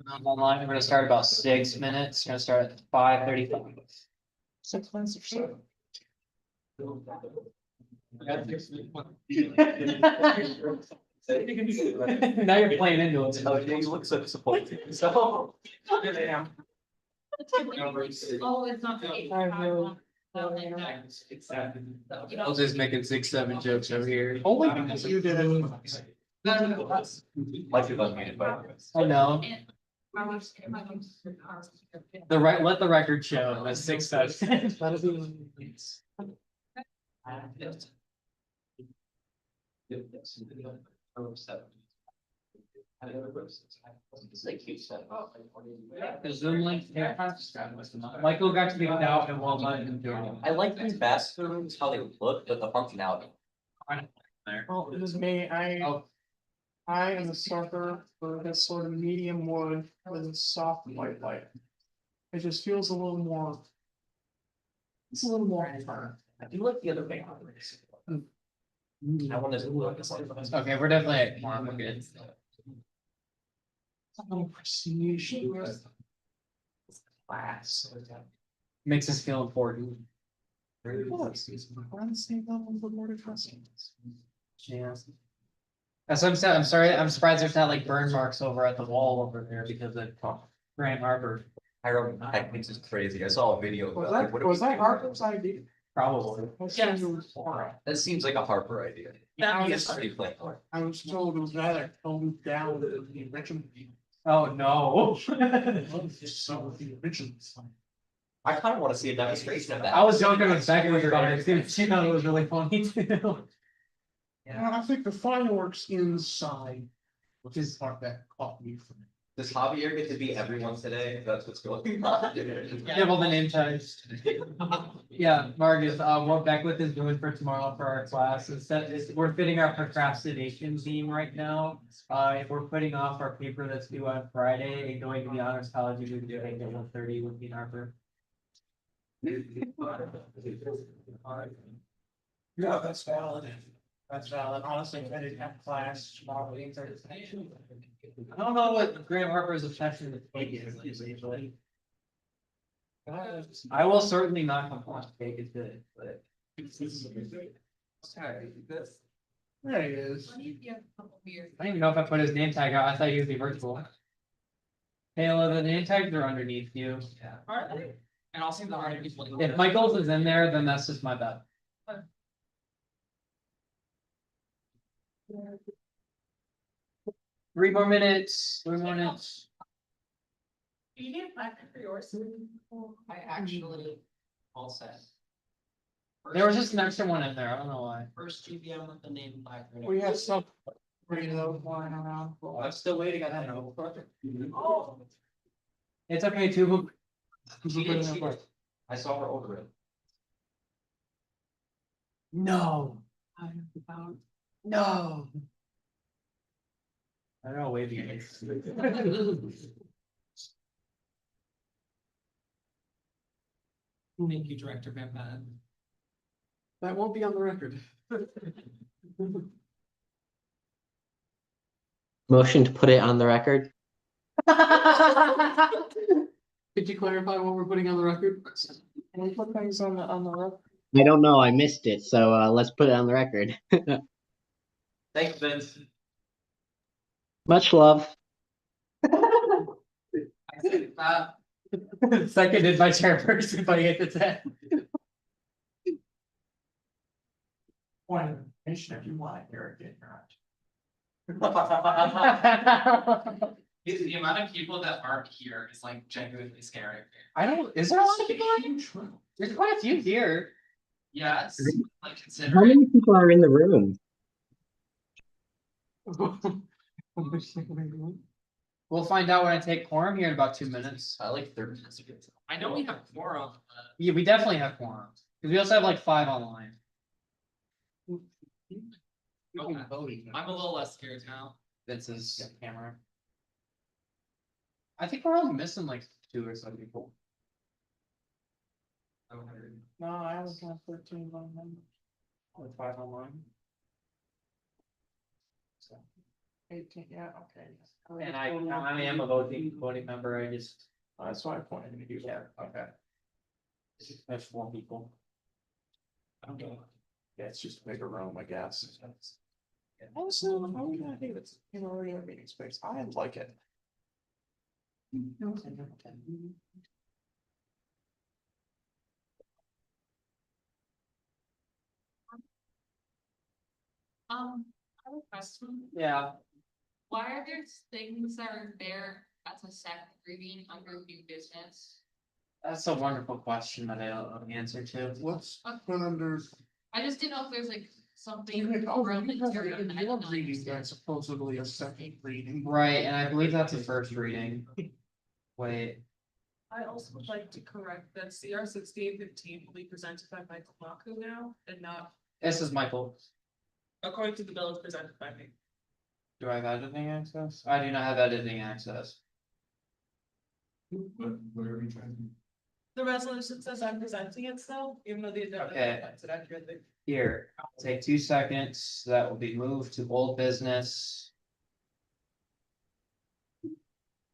Online, we're gonna start about 6 minutes, gonna start at 5:35. 6 minutes or so. Now you're playing into it. Oh, you look so disappointed. So. Oh, it's not. I was just making 6-7 jokes over here. Only because you did it. Like you're unmuted, by the way. I know. Let the record show that's 6-7. That'll be. The Zoom link. Michael got to be out and well done. I like these bathrooms, how they look, but the functionality. Well, it was me. I am a sucker for this sort of medium wood with a soft white light. It just feels a little more. It's a little more firm. I do like the other thing. I want to look this like. Okay, we're definitely at quorum, we're good. A little prestige. Class. Makes us feel important. We're on the same level as the Board of Trustees. Yeah. That's what I'm saying. I'm sorry. I'm surprised there's not like burn marks over at the wall over there because of Grand Harbor. Pyrotechnics is crazy. I saw a video. Was Like, that, was that Harper's idea? Probably. Yes. That seems like a Harper idea. I Yes, was, pretty plain. I was told it was rather toned down than the original. Oh no. So the original. I kind of want to see a demonstration of that. I was joking with Becky with her daughter too. She thought it was really funny too. Yeah, I think the fireworks inside, which is part that caught me from it. Does Javier get to be everyone today? If that's what's going on. Yeah, well, the name tags. Yeah, Marcus, what Beckwith is doing for tomorrow for our class is we're fitting our procrastination theme right now. We're putting off our paper that's due on Friday and going to the honors college. We're doing at 1:30 with Dean Harper. Yeah, that's valid. That's valid. Honestly, I didn't have class tomorrow. I don't know what Graham Harper's obsession with cake is usually. I will certainly not complain. Cake is good, but. There he is. I don't even know if I put his name tag out. I thought he would be virtual. Taylor, the name tags are underneath you. Yeah. Are they? And I'll see the hard people. If Michael's is in there, then that's just my bad. 3 more minutes. 3 more minutes. You get back for yours. I actually all set. There was just an extra one in there. I don't know why. First GBM with the name placard. We have some. Pretty low flying around. I'm still waiting on that. Oh. It's okay too. She did, she did. I saw her over it. No. No. I don't know, waving at Thank you, Director Van Patten. That won't be on the record. Motion to put it on the record. Could you clarify what we're putting on the record? Can we put things on the record? I don't know, I missed it, so let's put it on the record. Thanks, Vince. Much love. Seconded by chairperson, but hit the 10. Point of information if you want, Eric, get your The amount of people that aren't here is like genuinely scary. Is there a lot of people here? There's quite a few here. Yes, like How considering. many people are in the room? We'll find out when I take quorum here in about 2 minutes. I like 30 minutes ago. I know we have quorum. Yeah, we definitely have quorum. Because we also have like 5 online. I'm a little less scared now. Vince's camera. I think we're only missing like 2 or so people. No, I was on 13 members. Or 5 online. So. Yeah, okay. And I am a voting member, I just, That's why I pointed to you. yeah, okay. That's 4 people. Okay. Yeah, it's just a bigger room, I guess. Also, I would not hate it, you know, regular meeting space, I like it. I have a question. Yeah, Why are there things that are there as a second reading under new business? that's a wonderful question that I don't know the answer to. What's put under? I just didn't know if there's like something. You have around the area that I your didn't reading, understand. that's supposedly a second reading. Right, and I believe that's a first reading. Wait, I also would like to correct that CR 1615 will be presented by Michael Maku now and not, this is Michael. according to the bill, it's presented by me. Do I have editing access? I do not have editing access. What are we trying to? The resolution says I'm presenting it still, even though the agenda Okay. reflects it accurately. Here, I'll take 2 seconds, that will be moved to old business.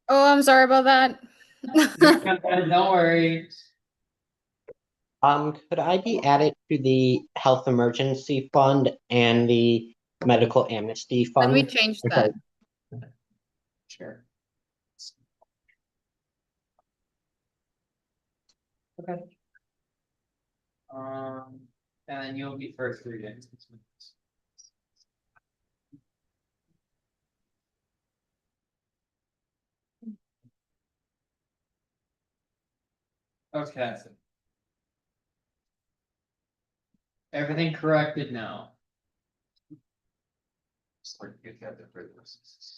Oh, I'm sorry about that. Don't worry. Could I be added to the health emergency fund and the medical amnesty Let fund? me change Okay. that. Sure. Okay. And then you'll be first reading. Okay. Everything corrected now.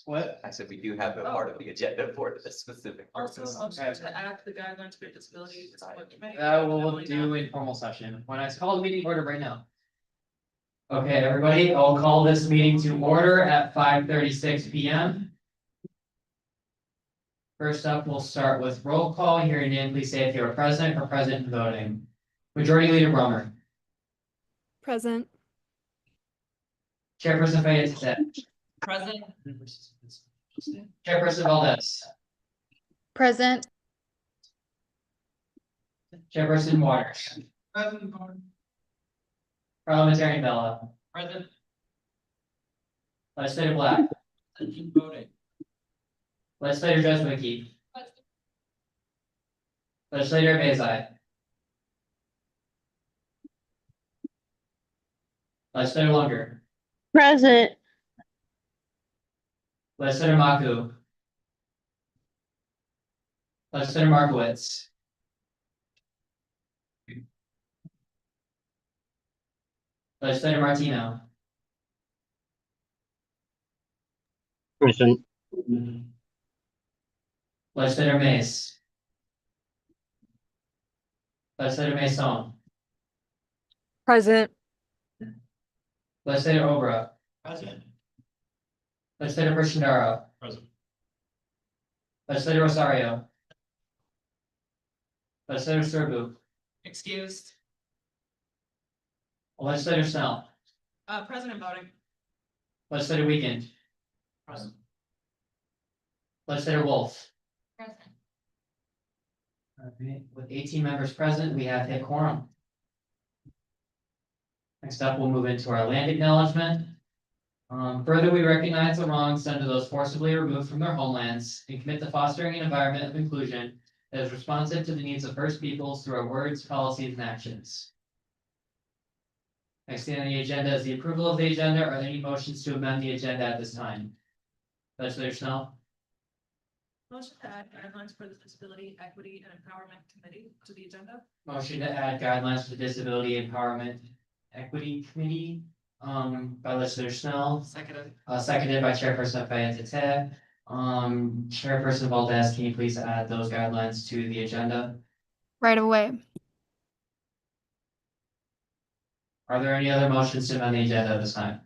What? I said we do have a part of the agenda for this specific Also, purpose. motion to add the guidelines for disability is what you make. That we'll do in formal session, when I call the meeting order right now. Okay, everybody, I'll call this meeting to order at 5:36 PM. First up, we'll start with roll call. Hearing name, please say if you are present or present in voting. Majority Leader Brummer. Present. Chairperson Fayette. Present. Chairperson Valdez. Present. Chairperson Waters. Present. Parliamentarian Bella. Present. Legislator Black. Voting. Legislator Jeswicki. Legislator Bazai. Legislator Lunger. Present. Legislator Maku. Legislator Markowitz. Legislator Martino. Present. Legislator Mace. Legislator Mason. Present. Legislator Obra. Present. Legislator Pershandaro. Present. Legislator Rosario. Legislator Serbu. Excused, Legislator Snell. president voting. Legislator Weekend. Present. Legislator Wolf. Present. Okay, with 18 members present, we have hit quorum. Next up, we'll move into our land acknowledgement. Further, we recognize the wrongs done to those forcibly removed from their homelands and commit to fostering an environment of inclusion that is responsive to the needs of First Peoples through our words, policies, and actions. Next thing on the agenda is the approval of the agenda. Are there any motions to amend the agenda at this time? Legislator Snell, Motion to add guidelines for the Disability Equity and Empowerment Committee to the agenda. motion to add guidelines for the Disability Empowerment Equity Committee, by Legislator Snell. Seconded. Seconded by Chairperson Fayette. Chairperson Valdez, can you please add those guidelines to the agenda? Right away. Are there any other motions to amend the agenda at this time?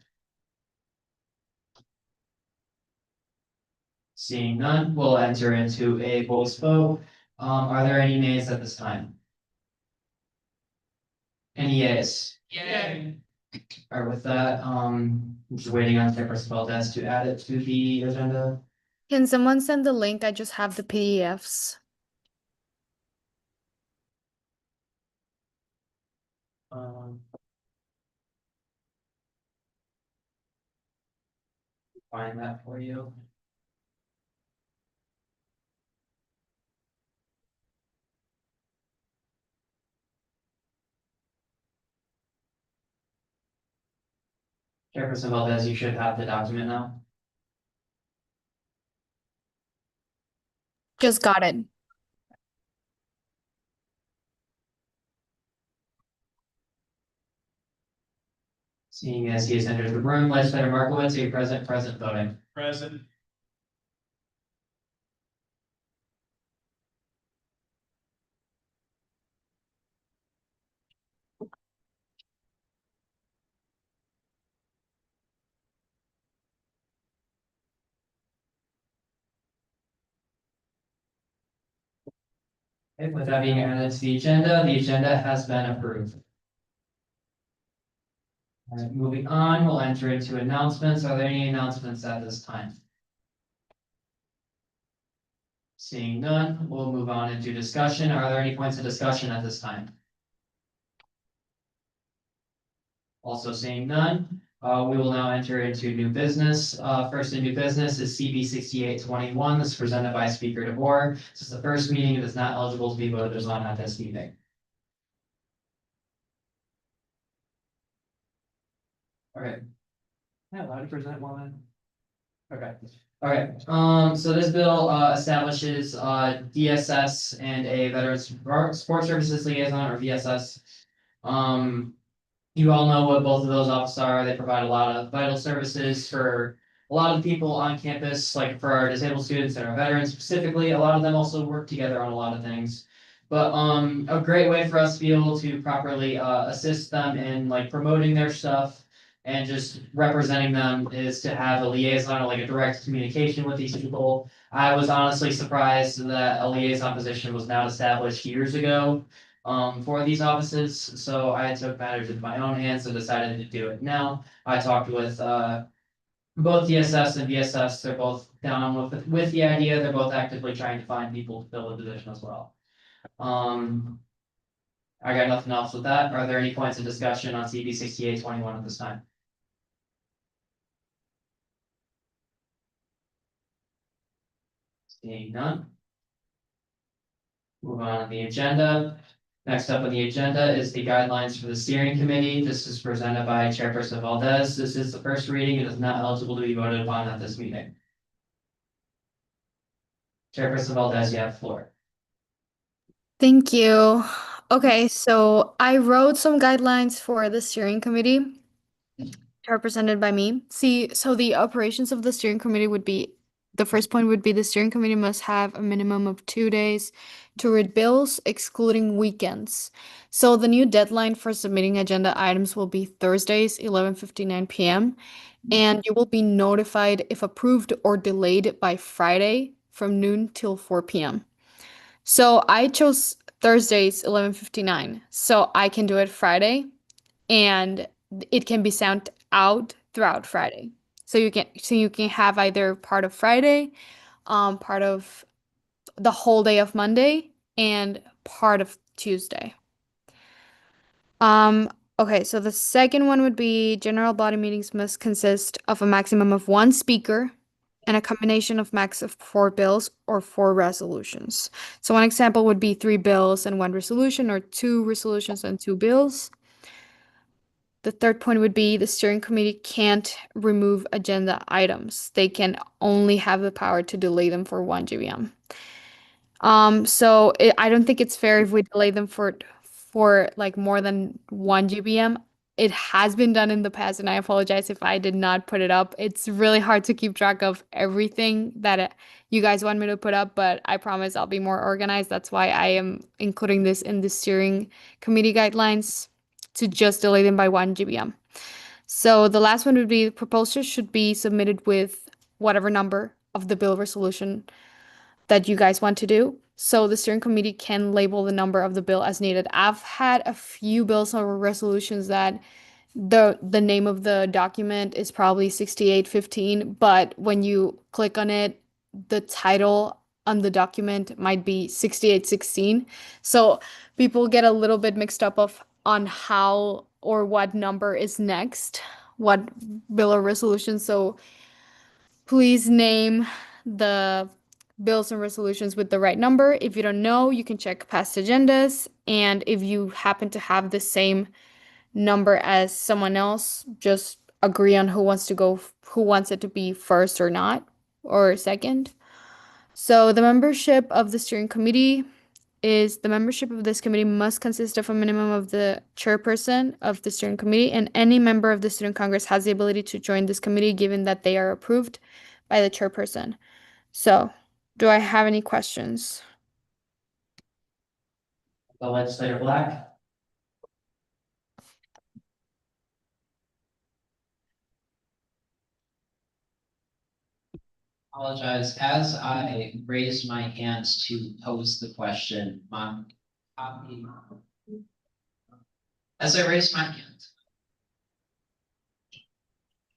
Seeing none, we'll enter into a voice vote. Are there any nays at this time? Any yeas? Yay. All right, with that, I'm just waiting on Chairperson Valdez to add it to the agenda. Can someone send the link? I just have the PDFs. Um. Find that for you. Chairperson Valdez, you should have the document now. Just got it. Seeing as he has entered the room, legislator Markowitz, are you present? Present voting. Present. Okay, with that being added to the agenda has been approved. All right, moving on, we'll enter into announcements. Are there any announcements at this time? Seeing none, we'll move on into discussion. Are there any points of discussion at this time? Also seeing none, we will now enter into new business. First in new business is CB 6821. This is presented by Speaker DeVore. This is the first meeting. It is not eligible to be voted on at this meeting. Okay. Yeah, allowed to present one. Okay. All right. So this bill establishes DSS and a Veterans Support Services Liaison, or VSS. You all know what both of those offices are. They provide a lot of vital services for a lot of people on campus, like for our disabled students and our veterans specifically. A lot of them also work together on a lot of things. But a great way for us to be able to properly assist them in like promoting their stuff and just representing them is to have a liaison or like a direct communication with these people. I was honestly surprised that a liaison position was not established years ago for these offices. So I took matters into my own hands and decided to do it now. I talked with both DSS and VSS. They're both down with the idea. They're both actively trying to find people to fill the position as well. I got nothing else with that. Are there any points of discussion on CB 6821 at this time? Seeing none. Move on to the agenda. Next up on the agenda is the guidelines for the steering committee. This is presented by Chairperson Valdez. This is the first reading. It is not eligible to be voted upon at this meeting. Chairperson Valdez, you have the floor. Thank you. Okay, so I wrote some guidelines for the steering committee, represented by me. See, so the operations of the steering committee would be, the first point would be the steering committee must have a minimum of 2 days to read bills, excluding weekends. So the new deadline for submitting agenda items will be Thursdays, 11:59 p.m. And you will be notified if approved or delayed by Friday from noon till 4 p.m. So I chose Thursdays, 11:59, so I can do it Friday, and it can be sent out throughout Friday. So you can have either part of Friday, part of the whole day of Monday, and part of Tuesday. Um, okay, so the second one would be general body meetings must consist of a maximum of one speaker and a combination of max of 4 bills or 4 resolutions. So one example would be 3 bills and 1 resolution, or 2 resolutions and 2 bills. The third point would be the steering committee can't remove agenda items. They can only have the power to delay them for 1 GBM. I don't think it's fair if we delay them for like more than 1 GBM. It has been done in the past, and I apologize if I did not put it up. It's really hard to keep track of everything that you guys want me to put up, but I promise I'll be more organized. That's why I am including this in the steering committee guidelines to just delay them by 1 GBM. So the last one would be proposals should be submitted with whatever number of the bill resolution that you guys want to do. So the steering committee can label the number of the bill as needed. I've had a few bills or resolutions that the name of the document is probably 6815, but when you click on it, the title on the document might be 6816. So people get a little bit mixed up of on how or what number is next, what bill or resolution. So please name the bills and resolutions with the right number. If you don't know, you can check past agendas. And if you happen to have the same number as someone else, just agree on who wants to go, who wants it to be first or not, or second. So the membership of the steering committee is the membership of this committee must consist of a minimum of the chairperson of the steering committee, and any member of the student congress has the ability to join this committee given that they are approved by the chairperson. So, do I have any questions? The legislator Black. Apologize, as I raised my hands to pose the question, copy. As I raised my hand.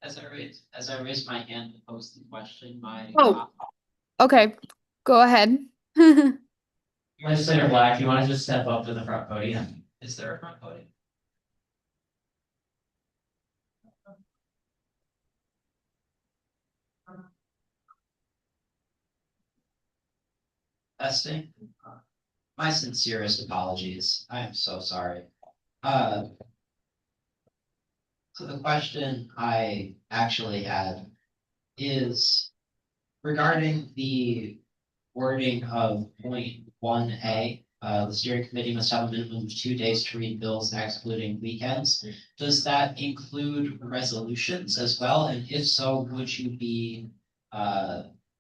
As I raised my hand to pose the question, Oh. Okay, go ahead. Legislator Black, you want to just step up to the front podium? Is there a front podium? Testing. My sincerest apologies. I am so sorry. So the question I actually had is regarding the wording of .1A. The steering committee must have a minimum of 2 days to read bills excluding weekends. Does that include resolutions as well? And if so, would you be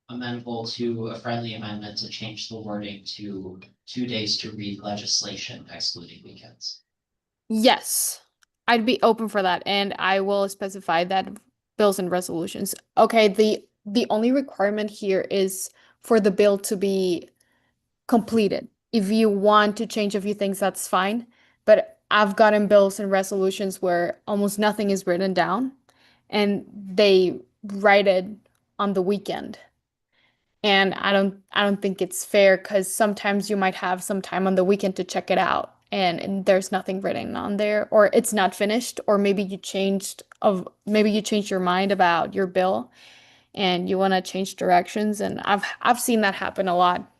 amenable to a friendly amendment to change the wording to 2 days to read legislation excluding weekends? Yes, I'd be open for that, and I will specify that bills and resolutions. Okay, the only requirement here is for the bill to be completed. If you want to change a few things, that's fine. But I've gotten bills and resolutions where almost nothing is written down and they write it on the weekend. And I don't think it's fair because sometimes you might have some time on the weekend to check it out and there's nothing written on there, or it's not finished, or maybe you changed your mind about your bill and you want to change directions, and I've seen that happen a lot.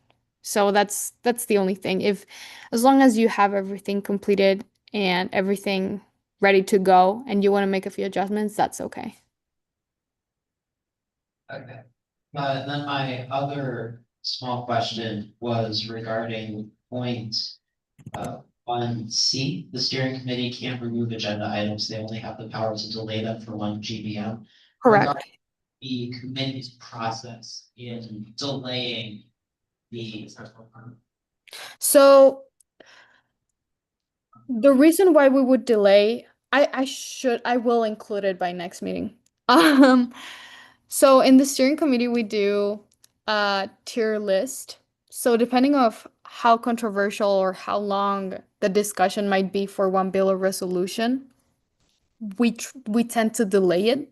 So that's the only thing. If as long as you have everything completed and everything ready to go and you want to make a few adjustments, that's okay. Okay. Then my other small question was regarding point 1C. The steering committee can't remove agenda items. They only have the power to delay them for 1 GBM. Correct. Regarding the committee's process in delaying the. So the reason why we would delay, I will include it by next meeting. So in the steering committee, we do a tier list. So depending of how controversial or how long the discussion might be for one bill or resolution, we tend to delay it.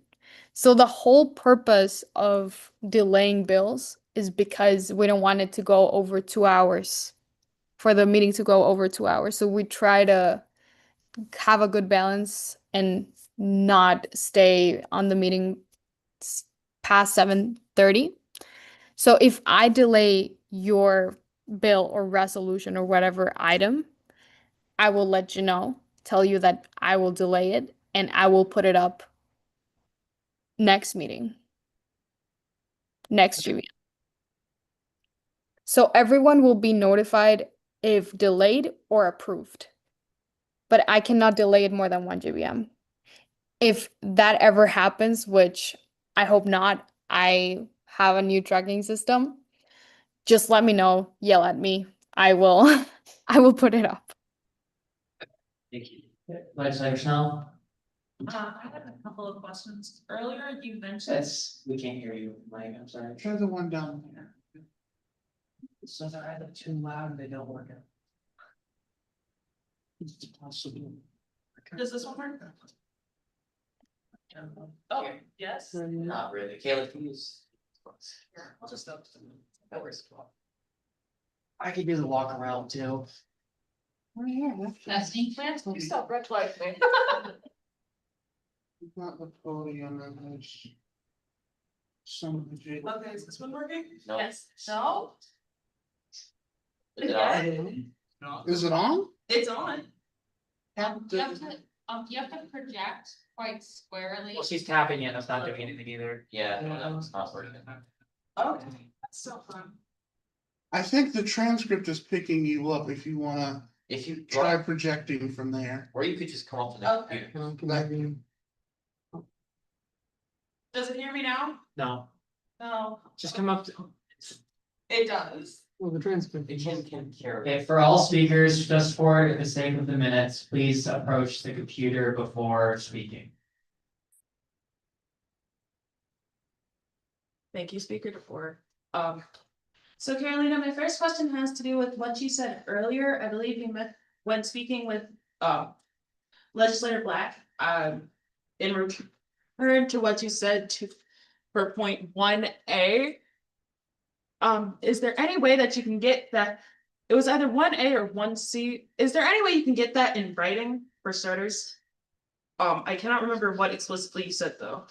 So the whole purpose of delaying bills is because we don't want it to go over 2 hours, for the meeting to go over 2 hours. So we try to have a good balance and not stay on the meeting past 7:30. So if I delay your bill or resolution or whatever item, I will let you know, tell you that I will delay it and I will put it up next meeting, next GBM. So everyone will be notified if delayed or approved. But I cannot delay it more than 1 GBM. If that ever happens, which I hope not, I have a new tracking system. Just let me know, yell at me. I will I will put it up. Thank you. Legislator Snell. I have a couple of questions. Earlier, you mentioned. We can't hear you, Mike, I'm sorry. Try the one down there. So they're either too loud, they don't work out. It's possible. Does this one work? Oh, yes. Not really. Caleb, can you use? Here, I'll just. That works. I could do the walk around too. That's me, plans. You stop red flag me. Not the podium, and there's some of the J. Okay, is this one working? No. Yes, no, Is it on? Is it on? It's on. you have to project quite squarely. Well, she's tapping it, that's not doing anything either. Yeah, no, it's not working. Okay, that's so fun. I think the transcript is picking you up if you wanna If you try try, projecting from there. or you could just come up to the Okay. computer. Does it hear me now? No, No, just come up to. it does. Well, the transcript. It can carry. Okay, for all speakers, just for the sake of the minutes, please approach the computer before speaking. Thank you, Speaker DeFore. So Carolina, my first question has to do with what you said earlier. I believe you meant when speaking with Legislator Black, in return to what you said for point 1A. Is there any way that you can get that? It was either 1A or 1C. Is there any way you can get that in writing for starters? I cannot remember what explicitly you said though.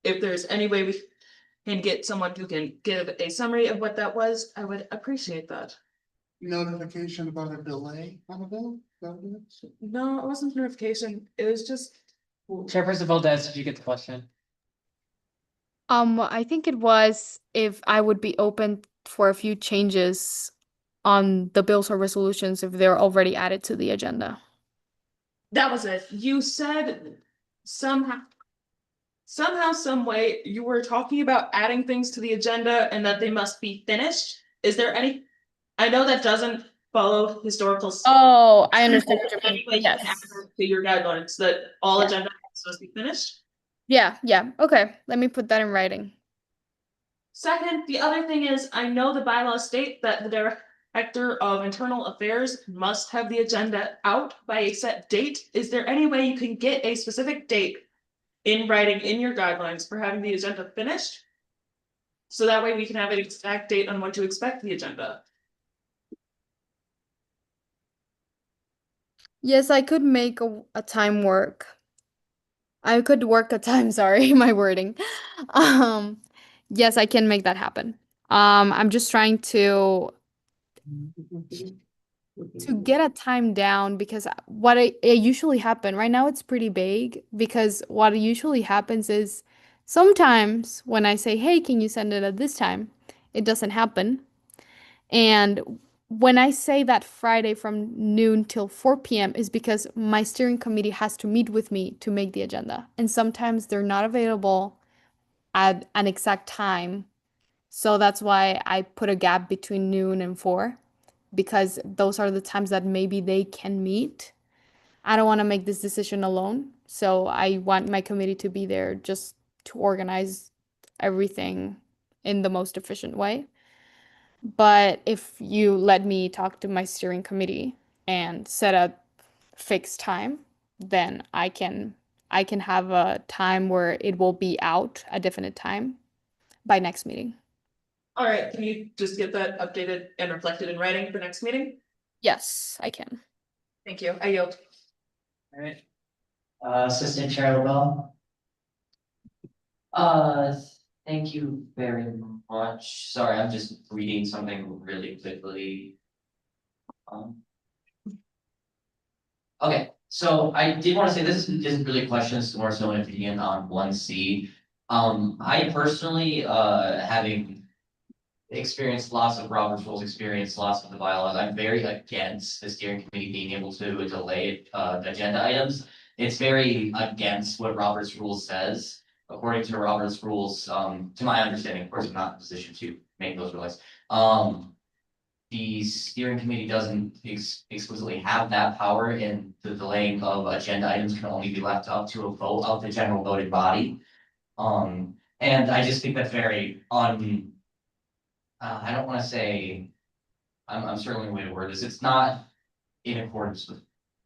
If there's any way we can get someone who can give a summary of what that was, I would appreciate that. Notification about a delay on a bill? No, it wasn't notification. It was just. Chairperson Valdez, did you get the question? I think it was if I would be open for a few changes on the bills or resolutions if they're already added to the agenda. That was it. You said somehow, some way, you were talking about adding things to the agenda and that they must be finished. Is there any? I know that doesn't follow historical. Oh, I understand what Is you there any mean. way you can Yes. add that to your guidelines that all Yeah. agenda items must be finished? Yeah. Okay. Let me put that in writing. Second, the other thing is, I know the bylaws state that the director of internal affairs must have the agenda out by a set date. Is there any way you can get a specific date in writing in your guidelines for having the agenda finished? So that way we can have an exact date on when to expect the agenda. Yes, I could make a time work. I could work a time, sorry, my wording. Yes, I can make that happen. I'm just trying to get a time down because what it usually happen right now it's pretty vague because what usually happens is sometimes when I say, "Hey, can you send it at this time?" it doesn't happen. And when I say that Friday from noon till 4 p.m. is because my steering committee has to meet with me to make the agenda. And sometimes they're not available at an exact time. So that's why I put a gap between noon and 4, because those are the times that maybe they can meet. I don't want to make this decision alone. So I want my committee to be there just to organize everything in the most efficient way. But if you let me talk to my steering committee and set a fixed time, then I can have a time where it will be out a definite time by next meeting. All right, can you just get that updated and reflected in writing for next meeting? Yes, I can. Thank you. I yield. All right. Assistant Chair LaBelle. Thank you very much. Sorry, I'm just reading something really quickly. Okay, so I did want to say this isn't really a question, it's more so an opinion on 1C. I personally, having experienced lots of Robert's rules, experienced lots of the bylaws, I'm very against the steering committee being able to delay agenda items. It's very against what Robert's rules says. According to Robert's rules, to my understanding, of course, I'm not in a position to make those rules. The steering committee doesn't explicitly have that power, and the delaying of agenda items can only be left up to a vote of the general voting body. And I just think that's very I don't want to say, I'm certainly the way to word this, it's not in accordance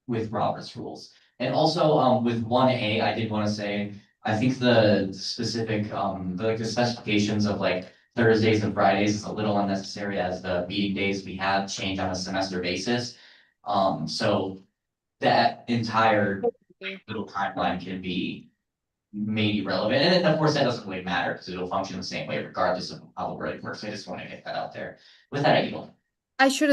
with Robert's rules. And also, with 1A, I did wanna say, I think the specific, the specifications of like Thursdays and Fridays is a little unnecessary as the meeting days we have change on a semester basis. So that entire little timeline can be maybe relevant, and of course, that doesn't really matter, because it'll function the same way regardless of how the wording works, I just wanna get that out there. With that, I yield. I should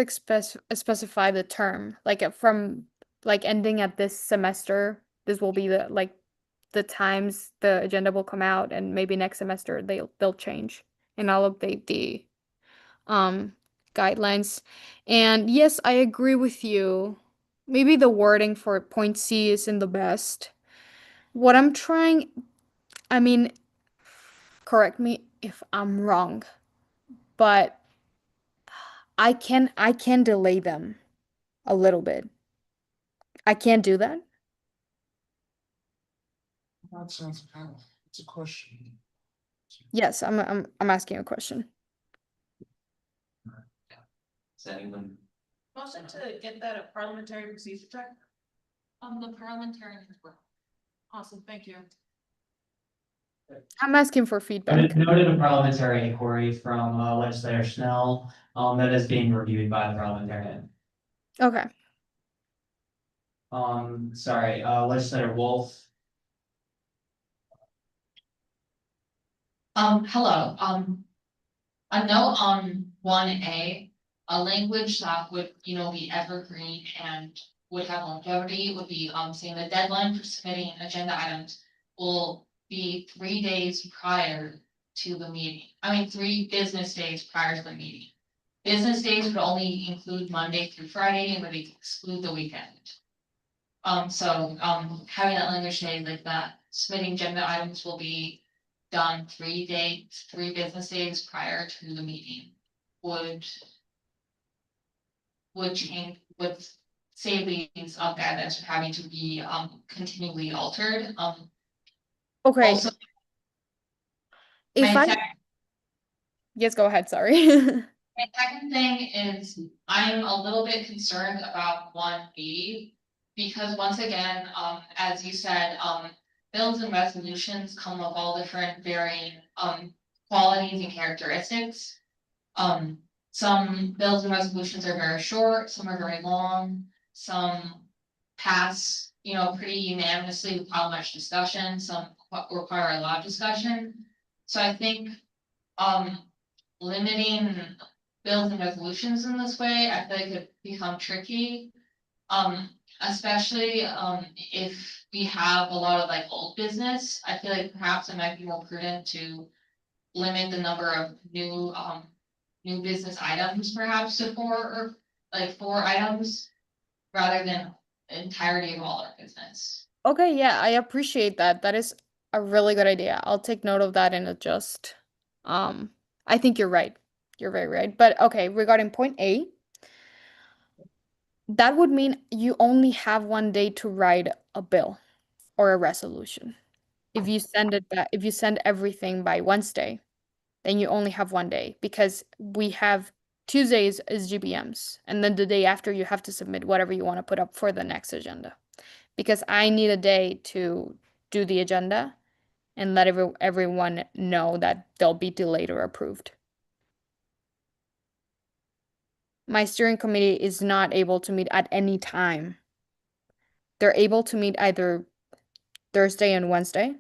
specify the term, like from like ending at this semester, this will be the like the times the agenda will come out, and maybe next semester they'll change, and I'll update the um guidelines. And yes, I agree with you. Maybe the wording for point C isn't the best. What I'm trying, I mean, correct me if I'm wrong, but I can delay them a little bit. I can't do that. That sounds kind of, it's a question. Yes, I'm asking a question. Is anyone? Motion to get that a parliamentary procedure check. The parliamentarian as well. Awesome, thank you. I'm asking for feedback. Noted a parliamentary inquiry from legislator Schnell, that is being reviewed by the parliamentarian. Okay. Sorry, legislator Wolf. Hello, a note on 1A, a language that would, be evergreen and would have longevity would be, saying the deadline for submitting agenda items will be 3 days prior to the meeting. 3 business days prior to the meeting. Business days would only include Monday through Friday and would exclude the weekend. Having that language say like that, submitting agenda items will be done 3 business days prior to the meeting. Would save these guidelines from having to be continually altered. Okay. Also, If my I second Yes, go ahead, sorry. My second thing is I'm a little bit concerned about 1B. Because once again, as you said, bills and resolutions come of all different varying qualities and characteristics. Some bills and resolutions are very short, some are very long, some pass, pretty unanimously without much discussion, some require a lot of discussion. So I think limiting bills and resolutions in this way, I feel like it become tricky. Especially if we have a lot of like old business, I feel like perhaps it might be more prudent to limit the number of new business items perhaps to 4 or like 4 items rather than entirety of all our business. Okay, yeah, I appreciate that. That is a really good idea. I'll take note of that and adjust. I think you're right. You're very right. But okay, regarding point A, that would mean you only have 1 day to write a bill or a resolution. If you send everything by Wednesday, then you only have 1 day because we have Tuesdays is GBMs, and then the day after you have to submit whatever you want to put up for the next agenda. Because I need a day to do the agenda and let everyone know that they'll be delayed or approved. My steering committee is not able to meet at any time. They're able to meet either Thursday and Wednesday.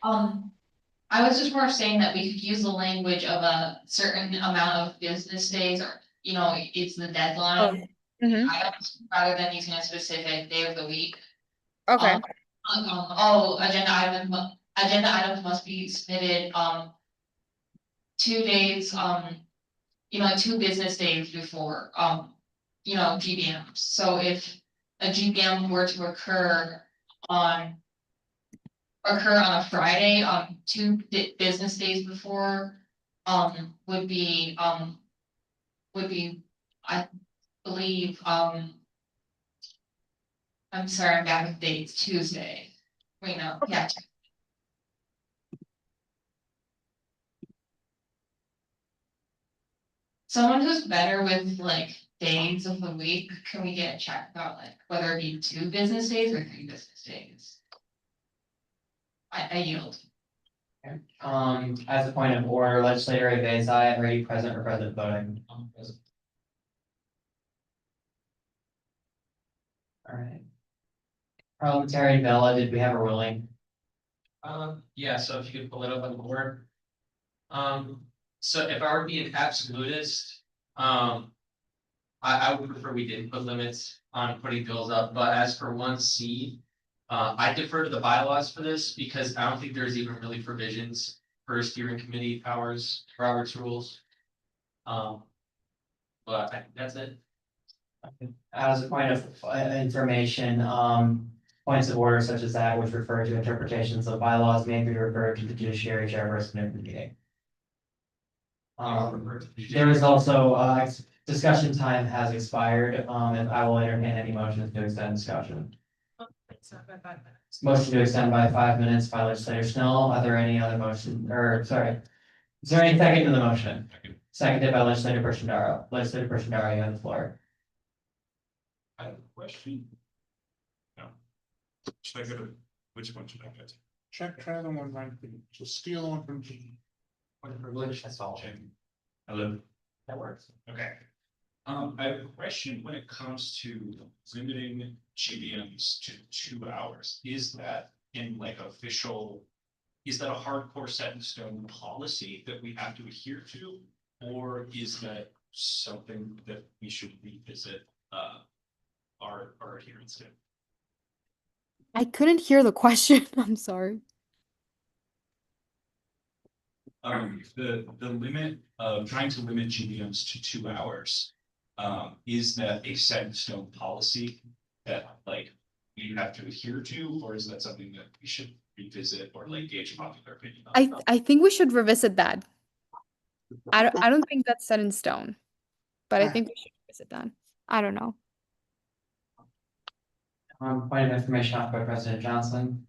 I was just more saying that we could use the language of a certain amount of business days or, it's the deadline. Mhm. Rather than using a specific day of the week. Okay. Agenda items must be submitted, 2 days, 2 business days before, GBMs. So if a GBM were to occur on a Friday, 2 business days before, would be, I believe, I'm sorry, I'm bad with dates, Tuesday. Wait, no, yeah. Someone who's better with like days of the week, can we get a check about like whether it be 2 business days or 3 business days? I yield. As a point of order, legislator Beza, are you present or present voting? Alright. Parliamentarian Bella, did we have a ruling? Yeah, so if you could pull it up on the board. So if I were to be an absolutist, I would prefer we didn't put limits on putting bills up, but as for 1C. I defer to the bylaws for this because I don't think there's even really provisions for steering committee powers, Robert's rules. But I think that's it. As a point of information, points of order such as that which refer to interpretations of bylaws may be referred to the judiciary chairperson of the meeting. There is also, discussion time has expired, and I will entertain any motions to extend discussion. Motion to extend by 5 minutes by legislator Snell. Are there any other motion, or sorry, is there any second to the motion? Seconded by legislator Pershandaro. Legislator Pershandaro, you have the floor. I have a question. No. Should I go to, which one should I go to? Try the one right, so steal one from G. What a privilege, that's all. Hello, That works. okay. I have a question when it comes to limiting GBMs to 2 hours. Is that in like official? Is that a hardcore set in stone policy that we have to adhere to? Or is that something that we should revisit our adherence to? I couldn't hear the question. I'm sorry. The limit of trying to limit GBMs to 2 hours. Is that a set in stone policy that like we have to adhere to, or is that something that we should revisit or like gauge popular opinion on? I think we should revisit that. I don't think that's set in stone, but I think we should revisit that. I don't know. Point of information offered by President Johnson.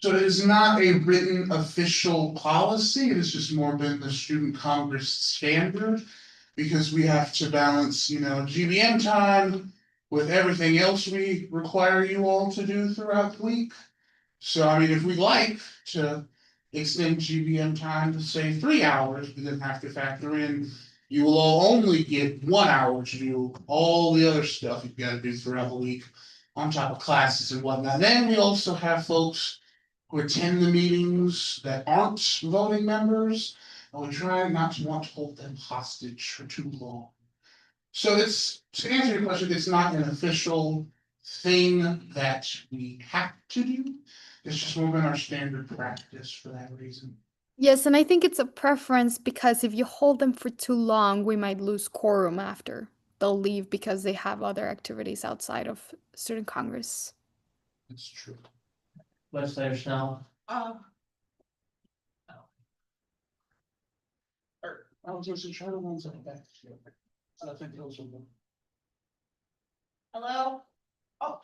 So it is not a written official policy, it has just more been the student congress standard. Because we have to balance, GBM time with everything else we require you all to do throughout the week. So I mean, if we'd like to extend GBM time to say 3 hours, we then have to factor in. You will all only get 1 hour to do all the other stuff you've got to do throughout the week on top of classes and whatnot. Then we also have folks who attend the meetings that aren't voting members. And we try not to want to hold them hostage for too long. So it's, to answer your question, it's not an official thing that we have to do. It's just more been our standard practice for that reason. Yes, and I think it's a preference because if you hold them for too long, we might lose quorum after. They'll leave because they have other activities outside of student congress. That's true. Legislator Schnell. I was going to try the ones on the back. I think those are them. Hello? Oh.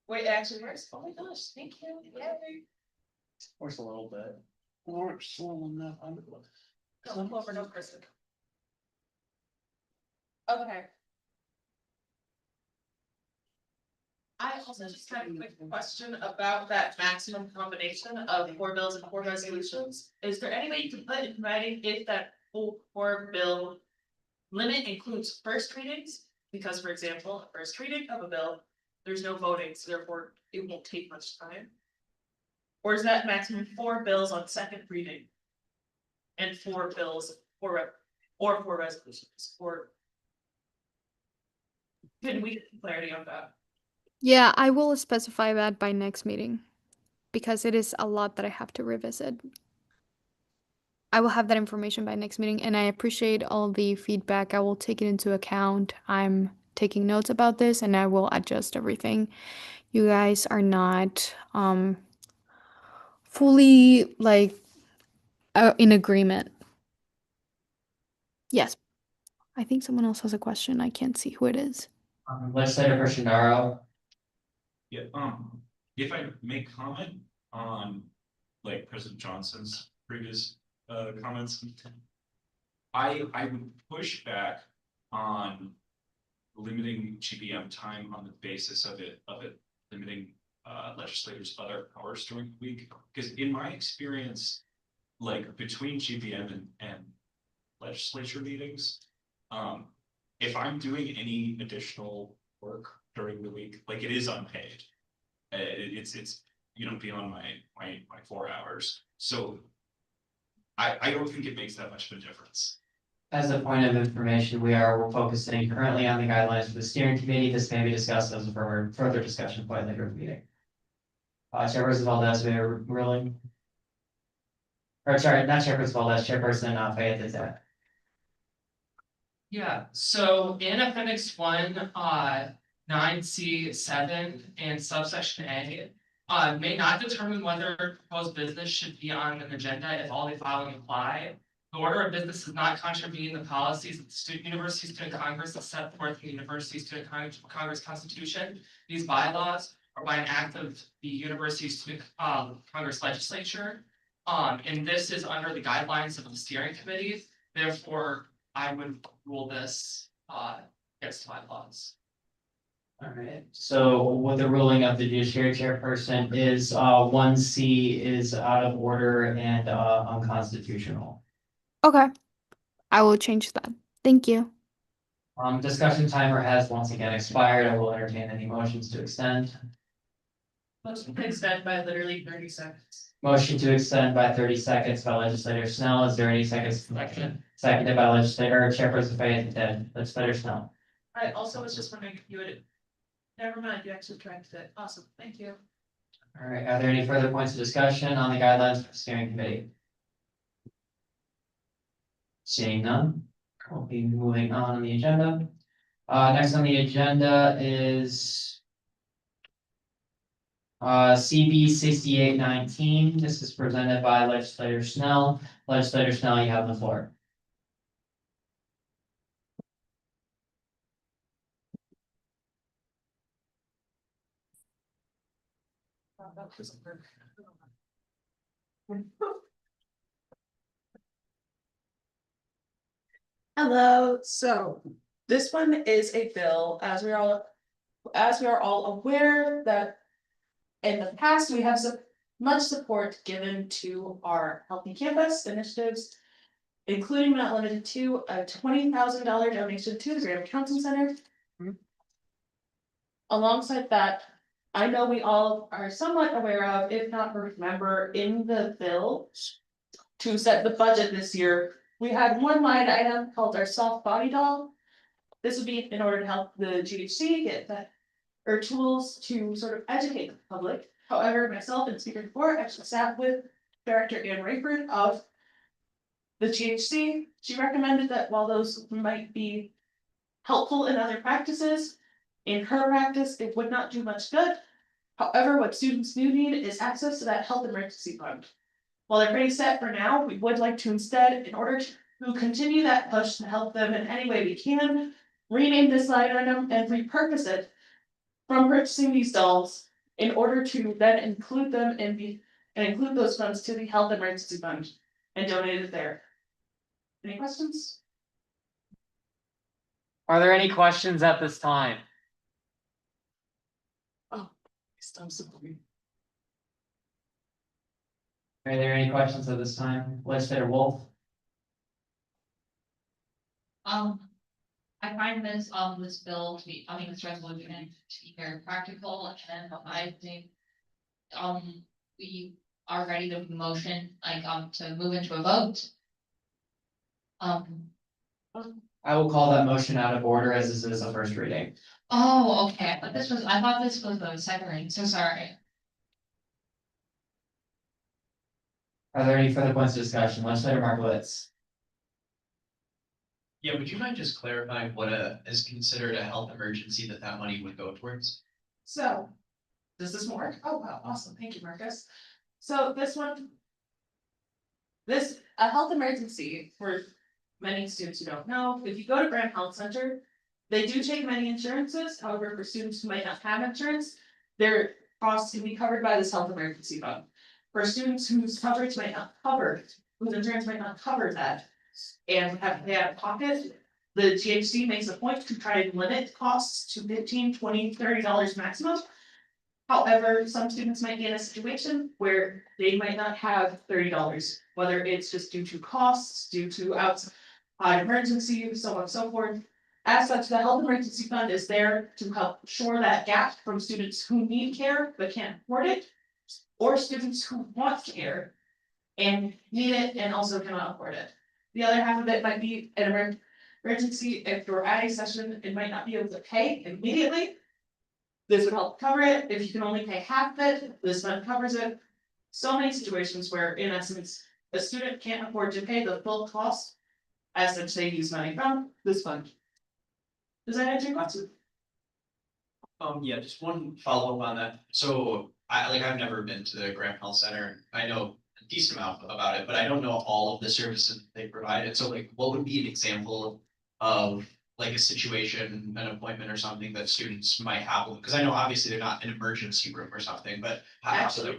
Wait, actually, where's, oh my gosh, thank you. Yay. Works a little bit. Or slow enough. No, over, no person. Okay. I also just had a quick question about that maximum combination of 4 bills and 4 resolutions. Is there any way you can put in writing if that full 4 bill limit includes first readings? Because, for example, a first reading of a bill, there's no voting, so therefore it won't take much time. Or is that maximum 4 bills on second reading? And 4 bills or 4 resolutions, or can we get clarity on that? Yeah, I will specify that by next meeting because it is a lot that I have to revisit. I will have that information by next meeting and I appreciate all the feedback. I will take it into account. I'm taking notes about this and I will adjust everything. You guys are not fully like in agreement. Yes. I think someone else has a question. I can't see who it is. Legislator Pershandaro. Yeah, if I may comment on like President Johnson's previous comments. I would push back on limiting GBM time on the basis of it limiting legislators' other powers during the week. Because in my experience, like between GBM and legislature meetings, if I'm doing any additional work during the week, like it is unpaid. It's beyond my 4 hours. So I don't think it makes that much of a difference. As a point of information, we're focusing currently on the guidelines for the steering committee. This may be discussed as a further discussion point later in the meeting. Chairperson Valdez, we are ruling. Or sorry, not Chairperson Valdez, Chairperson Fayette is that. Yeah, so in appendix 1, 9C7 and subsection A. May not determine whether proposed business should be on an agenda if all the following apply. The order of business does not contravene the policies of the University Student Congress as set forth in the University Student Congress Constitution. These bylaws are by an act of the University Student Congress Legislature. And this is under the guidelines of the steering committee. Therefore, I would rule this against bylaws. All right, so with the ruling of the judiciary chairperson is 1C is out of order and unconstitutional. Okay, I will change that. Thank you. Discussion timer has once again expired. I will entertain any motions to extend. Motion to extend by literally 30 seconds. Motion to extend by 30 seconds by legislator Snell. Is there any seconds? Seconded by legislator Chairperson Fayette, then legislator Snell. I also was just wondering if you would, never mind, you actually corrected it. Awesome, thank you. All right, are there any further points of discussion on the guidelines for the steering committee? Seeing none, we'll be moving on the agenda. Next on the agenda is CB 6819. This is presented by legislator Snell. Legislator Snell, you have the floor. Hello, so this one is a bill, as we are all aware that in the past, we have much support given to our Healthy Campus initiatives, including but not limited to a $20,000 donation to the Graham Counseling Center. Alongside that, I know we all are somewhat aware of, if not remember, in the bill to set the budget this year, we had one line item called our soft body doll. This would be in order to help the GHC get that or tools to sort of educate the public. However, myself and speaker before actually sat with Director Ann Rayford of the GHC. She recommended that while those might be helpful in other practices, in her practice, it would not do much good. However, what students do need is access to that health emergency fund. While they're pretty set for now, we would like to instead, in order to continue that push to help them in any way we can, rename this line item and repurpose it from purchasing these dolls in order to then include them and include those funds to the health emergency fund and donate it there. Any questions? Are there any questions at this time? I'm sorry. Are there any questions at this time? Legislator Wolf? I find this bill to be, this resolution to be very practical, and I think, we are ready to motion, to move into a vote. I will call that motion out of order as this is a first reading. Oh, okay, but I thought this was the second reading, so sorry. Are there any further points of discussion? Legislator Markowitz? Yeah, would you mind just clarifying what is considered a health emergency that money would go towards? So, does this work? Oh, wow, awesome, thank you, Marcus. So this one. A health emergency for many students who don't know, if you go to Graham Health Center, they do take many insurances, however, for students who might not have insurance, their costs can be covered by this health emergency fund. For students whose coverage might not cover, whose insurance might not cover that, and have to pay out of pocket. The THC makes a point to try and limit costs to $15, $20, $30 maximum. However, some students might be in a situation where they might not have $30, whether it's just due to costs, due to outside emergency, so on and so forth. As such, the health emergency fund is there to help shore that gap from students who need care but can't afford it, or students who want care and need it and also cannot afford it. The other half of it might be an emergency. If you're at a session, it might not be able to pay immediately. This would help cover it. If you can only pay half of it, this fund covers it. So many situations where, in essence, a student can't afford to pay the full cost. As such, they use money from this fund. Does that answer your question? Yeah, just one follow-up on that. So I've never been to the Graham Health Center. I know a decent amount about it, but I don't know all of the services they provide. And so like, what would be an example of like a situation, an appointment or something that students might have? Because I know obviously they're not an emergency room or something, but how do they?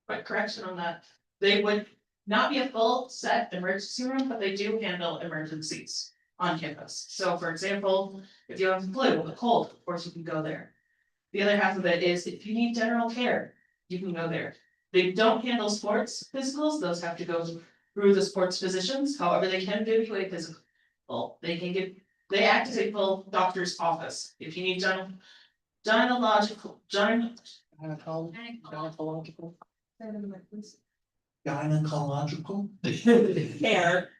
Quick correction on that. They would not be a full set emergency room, but they do handle emergencies on campus. So for example, if you have the flu, a cold, of course you can go there. The other half of it is if you need general care, you can go there. They don't handle sports physicals, those have to go through the sports physicians, however, they can give you a physical. They act as a full doctor's office. If you need gynecological. Gynecological? Care.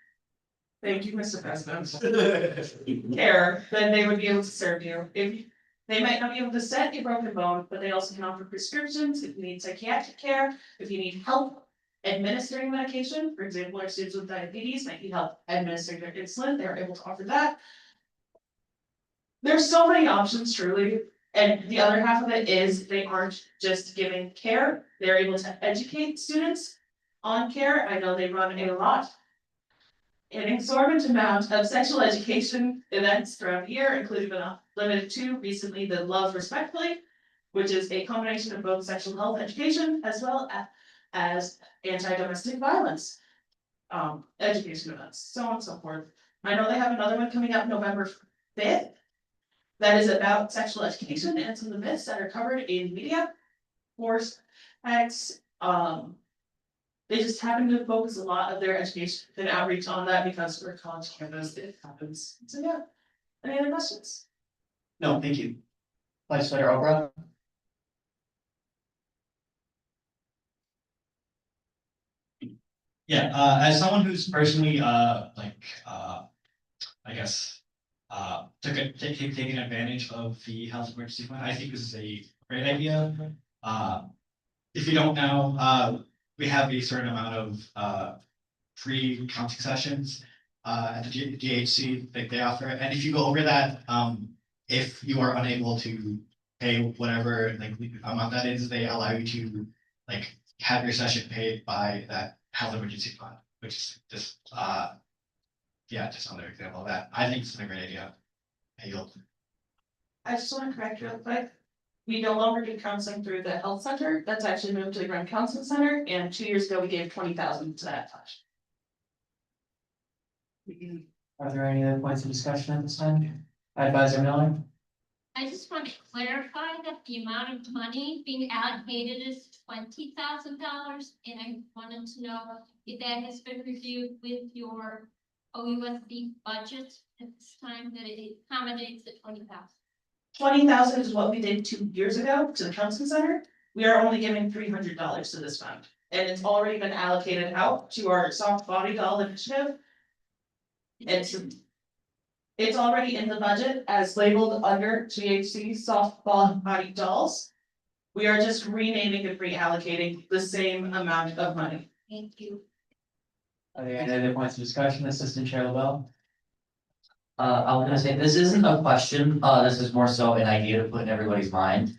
Thank you, Mr. President. Care, then they would be able to serve you. If they might not be able to set a broken bone, but they also can offer prescriptions if you need psychiatric care, if you need help administering medication. For example, our students with diabetes might need help administering their insulin. They're able to offer that. There's so many options, truly. And the other half of it is they aren't just giving care, they're able to educate students on care. I know they run a lot. An exorbitant amount of sexual education events throughout the year, including but not limited to recently the Love Respectfully, which is a combination of both sexual health education as well as anti-domestic violence education events, so on and so forth. I know they have another one coming up November 5th. That is about sexual education and some of the myths that are covered in media. Force acts, they just happen to focus a lot of their education and outreach on that because we're college campus, it happens. So yeah, any other questions? No, thank you. Legislator Oberon? Yeah, as someone who's personally, I guess, taking advantage of the health emergency fund, I think this is a great idea. If you don't know, we have a certain amount of free counseling sessions at the GHC that they offer, and if you go over that, if you are unable to pay whatever like amount that is, they allow you to like have your session paid by that health emergency fund, which is just yeah, just another example of that. I think it's a great idea. I yield. I just want to correct real quick. We no longer do counseling through the health center. That's actually moved to the Grand Counseling Center, and 2 years ago, we gave 20,000 to that fund. Are there any other points of discussion at this time? Advisor Miller? I just want to clarify that the amount of money being allocated is $20,000, and I wanted to know if that has been reviewed with your OUSC budget at this time, that it accommodates the 20,000. 20,000 is what we did 2 years ago to the counseling center. We are only giving $300 to this fund, and it's already been allocated out to our soft body doll initiative. It's already in the budget as labeled under GHC soft body dolls. We are just renaming and reallocating the same amount of money. Thank you. Are there any other points of discussion, Assistant Chair LaBelle? I was gonna say, this isn't a question, this is more so an idea to put in everybody's mind.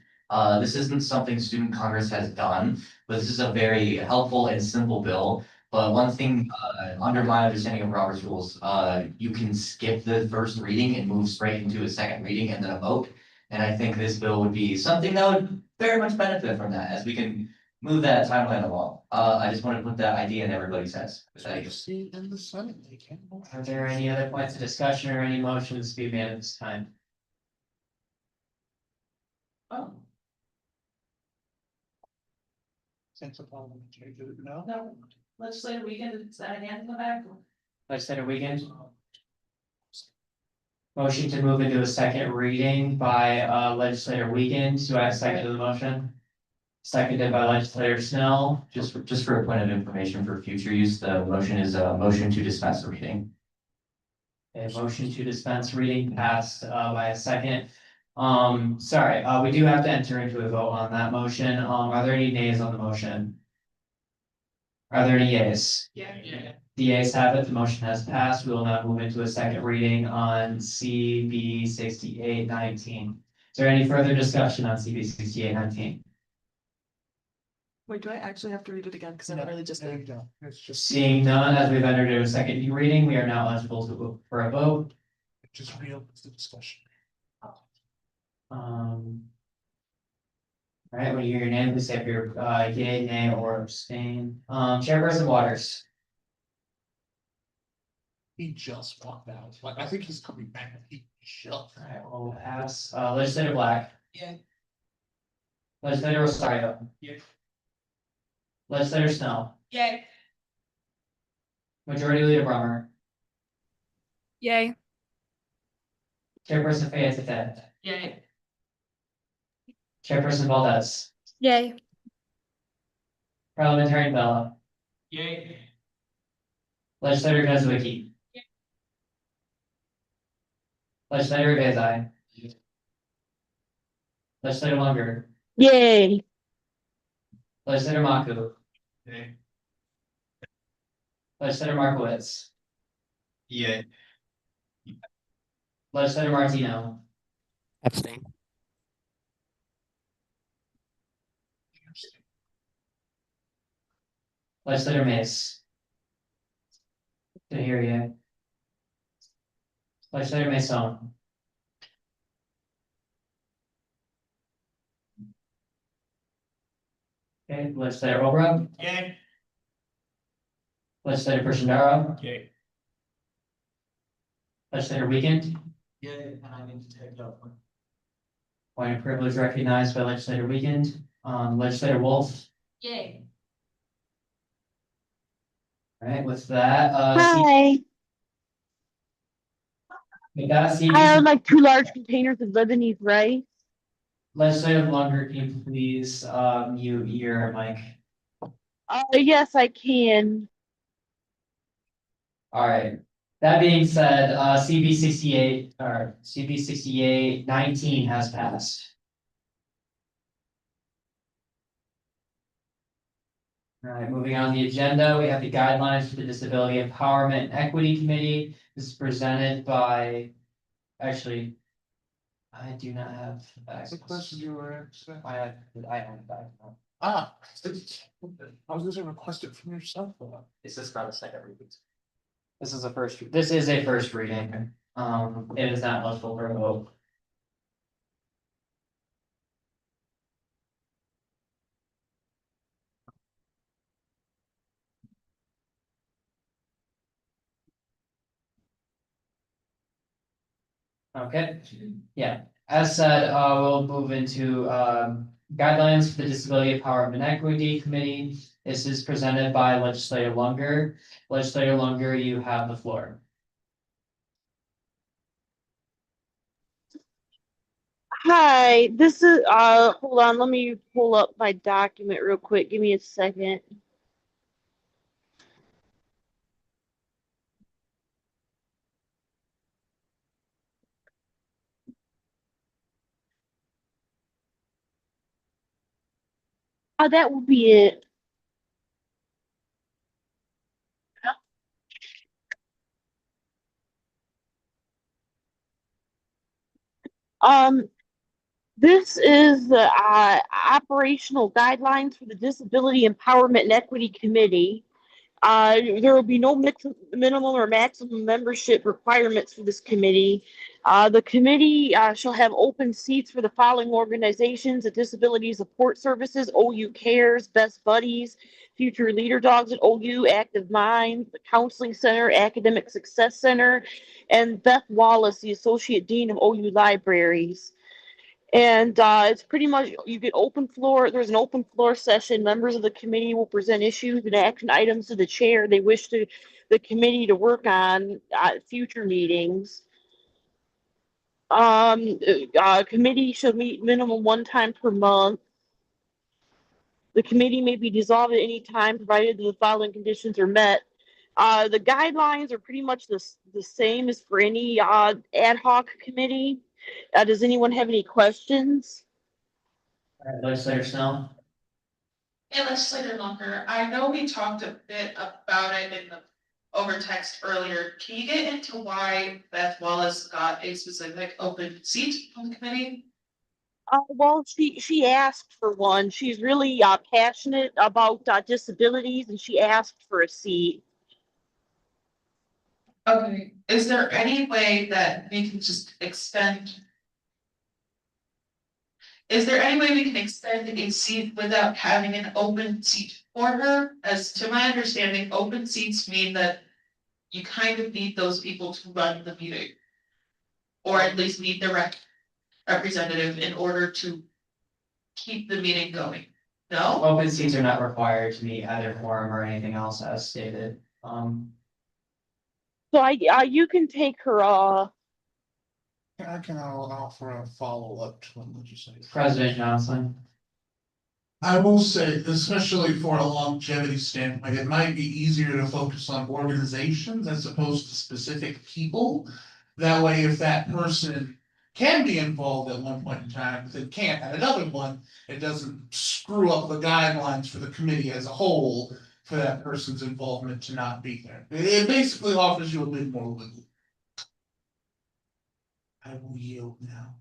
This isn't something Student Congress has done, but this is a very helpful and simple bill. But one thing, under my understanding of Robert's rules, you can skip the first reading and move straight into a second reading and then a vote. And I think this bill would be something that would very much benefit from that, as we can move that timeline along. I just want to put that idea in everybody's heads. See, in the Senate, they can't. Are there any other points of discussion or any motions to be made at this time? Oh, Sense of parliament change it, no? no, legislative weekend, is that again in the back? Legislative weekend? Motion to move into a second reading by legislator Weekend. Do I have a second to the motion? Seconded by legislator Snell. Just for a point of information for future use, the motion is a motion to dispense the reading. A motion to dispense reading passed by a second. Sorry, we do have to enter into a vote on that motion. Are there any nays on the motion? Are there any yeas? Yeah. The ayes have it, the motion has passed. We will now move into a second reading on CB 6819. Is there any further discussion on CB 6819? Wait, do I actually have to read it again? Because I literally just There you did. go. It's just, Seeing none, as we've entered into a second reading, we are now eligible to vote for a vote. just reopens the discussion. All right, when you hear your name, please say if you're yay, nay, or abstain. Chairperson Waters. He just walked out. Like, I think he's coming back. He just. All right, we'll pass. Legislator Black. Yeah. Legislator Rosario. Yeah. Legislator Snell. Yay. Majority Leader Brummer. Yay. Chairperson Fayette. Yay. Chairperson Valdez. Yay. Parliamentarian Bella. Yay. Legislator Guzwicki. Legislator Vezai. Legislator Lunger. Yay. Legislator Maku. Yay. Legislator Markowitz. Yeah. Legislator Martino. Abstain. Legislator Mace. Didn't hear you. Legislator Mason. Okay, Legislator Obra. Yay. Legislator Pershendaro. Yay. Legislator Weekend. Yay, and I need to take up. Point of privilege recognized by Legislator Weekend. Legislator Wolf. Yay. All right, with that, Hi. with that, I have like 2 large containers of Lebanese rice. Legislative Lunger, can you please mute your mic? Yes, I can. All right. That being said, CB 68 or CB 6819 has passed. All right, moving on the agenda, we have the guidelines for the Disability Empowerment and Equity Committee. This is presented by, actually, I do not have That's the access. question you were asking. I have that. Ah, I was gonna request it from yourself. Is this not a second reading? This is a first reading. It is not eligible for a vote. Okay, yeah, as said, we'll move into guidelines for the Disability Empowerment and Equity Committee. This is presented by Legislator Lunger. Legislator Lunger, you have the floor. Hi, this is hold on, let me pull up my document real quick. Give me a second. That will be it. This is the operational guidelines for the Disability Empowerment and Equity Committee. There will be no minimum or maximum membership requirements for this committee. The committee shall have open seats for the following organizations: the Disability Support Services, OU Cares, Best Buddies, Future Leader Dogs at OU, Active Minds, the Counseling Center, Academic Success Center, and Beth Wallace, the Associate Dean of OU Libraries. And it's pretty much, you get open floor, there's an open floor session. Members of the committee will present issues and action items to the chair they wish the committee to work on at future meetings. Committee should meet minimum one time per month. The committee may be dissolved at any time, provided the following conditions are met. The guidelines are pretty much the same as for any ad hoc committee. Does anyone have any questions? Alright, Legislator Snell? Hey, Legislator Lunker, I know we talked a bit about it in the over text earlier. Can you get into why Beth Wallace got a specific open seat on the committee? Well, she asked for one. She's really passionate about disabilities, and she asked for a seat. Okay, is there any way that we can just extend? Is there any way we can extend a seat without having an open seat for her? As to my understanding, open seats mean that you kind of need those people to run the meeting. Or at least need the representative in order to keep the meeting going. No? Open seats are not required to meet either quorum or anything else as stated. So you can take her. I can offer a follow-up to what you say. President Johnson. I will say, especially for a longevity standpoint, it might be easier to focus on organizations as opposed to specific people. That way, if that person can be involved at one point in time, if it can't at another one, it doesn't screw up the guidelines for the committee as a whole for that person's involvement to not be there. It basically offers you a bit more wiggle. I will yield now.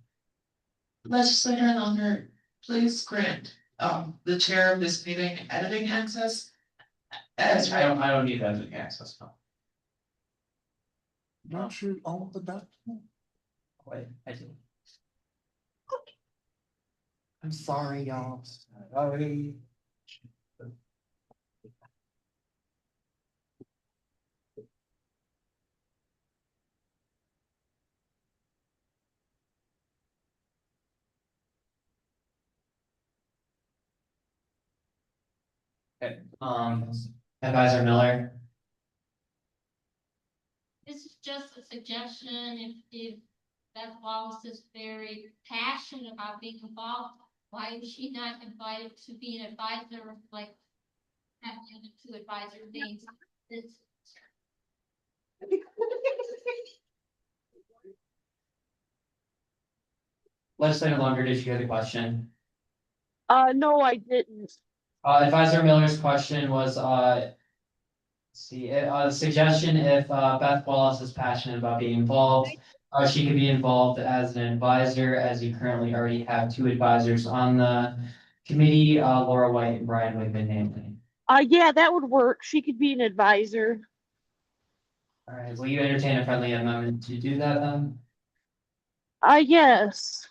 Legislator Longer, please grant the chair of this meeting editing access. As I don't need editing access, no. Don't you own the document? Wait, I do. I'm sorry, y'all. Okay, Advisor Miller. This is just a suggestion, if Beth Wallace is very passionate about being involved, why is she not invited to be an advisor, like, have the other two advisor things? It's Legislator Longer, did you get a question? No, I didn't. Advisor Miller's question was, let's see, the suggestion if Beth Wallace is passionate about being involved, she could be involved as an advisor, as you currently already have two advisors on the committee, Laura White and Brian Wigman namely. Yeah, that would work. She could be an advisor. All right, will you entertain a friendly amendment to do that then? Yes.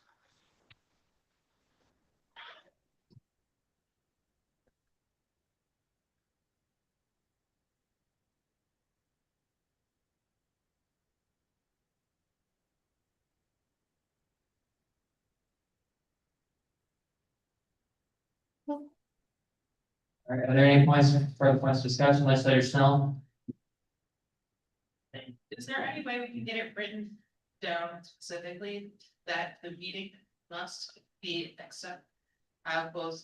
All right, are there any further points of discussion, Legislator Snell? Is there any way we can get it written down specifically that the meeting must be except have both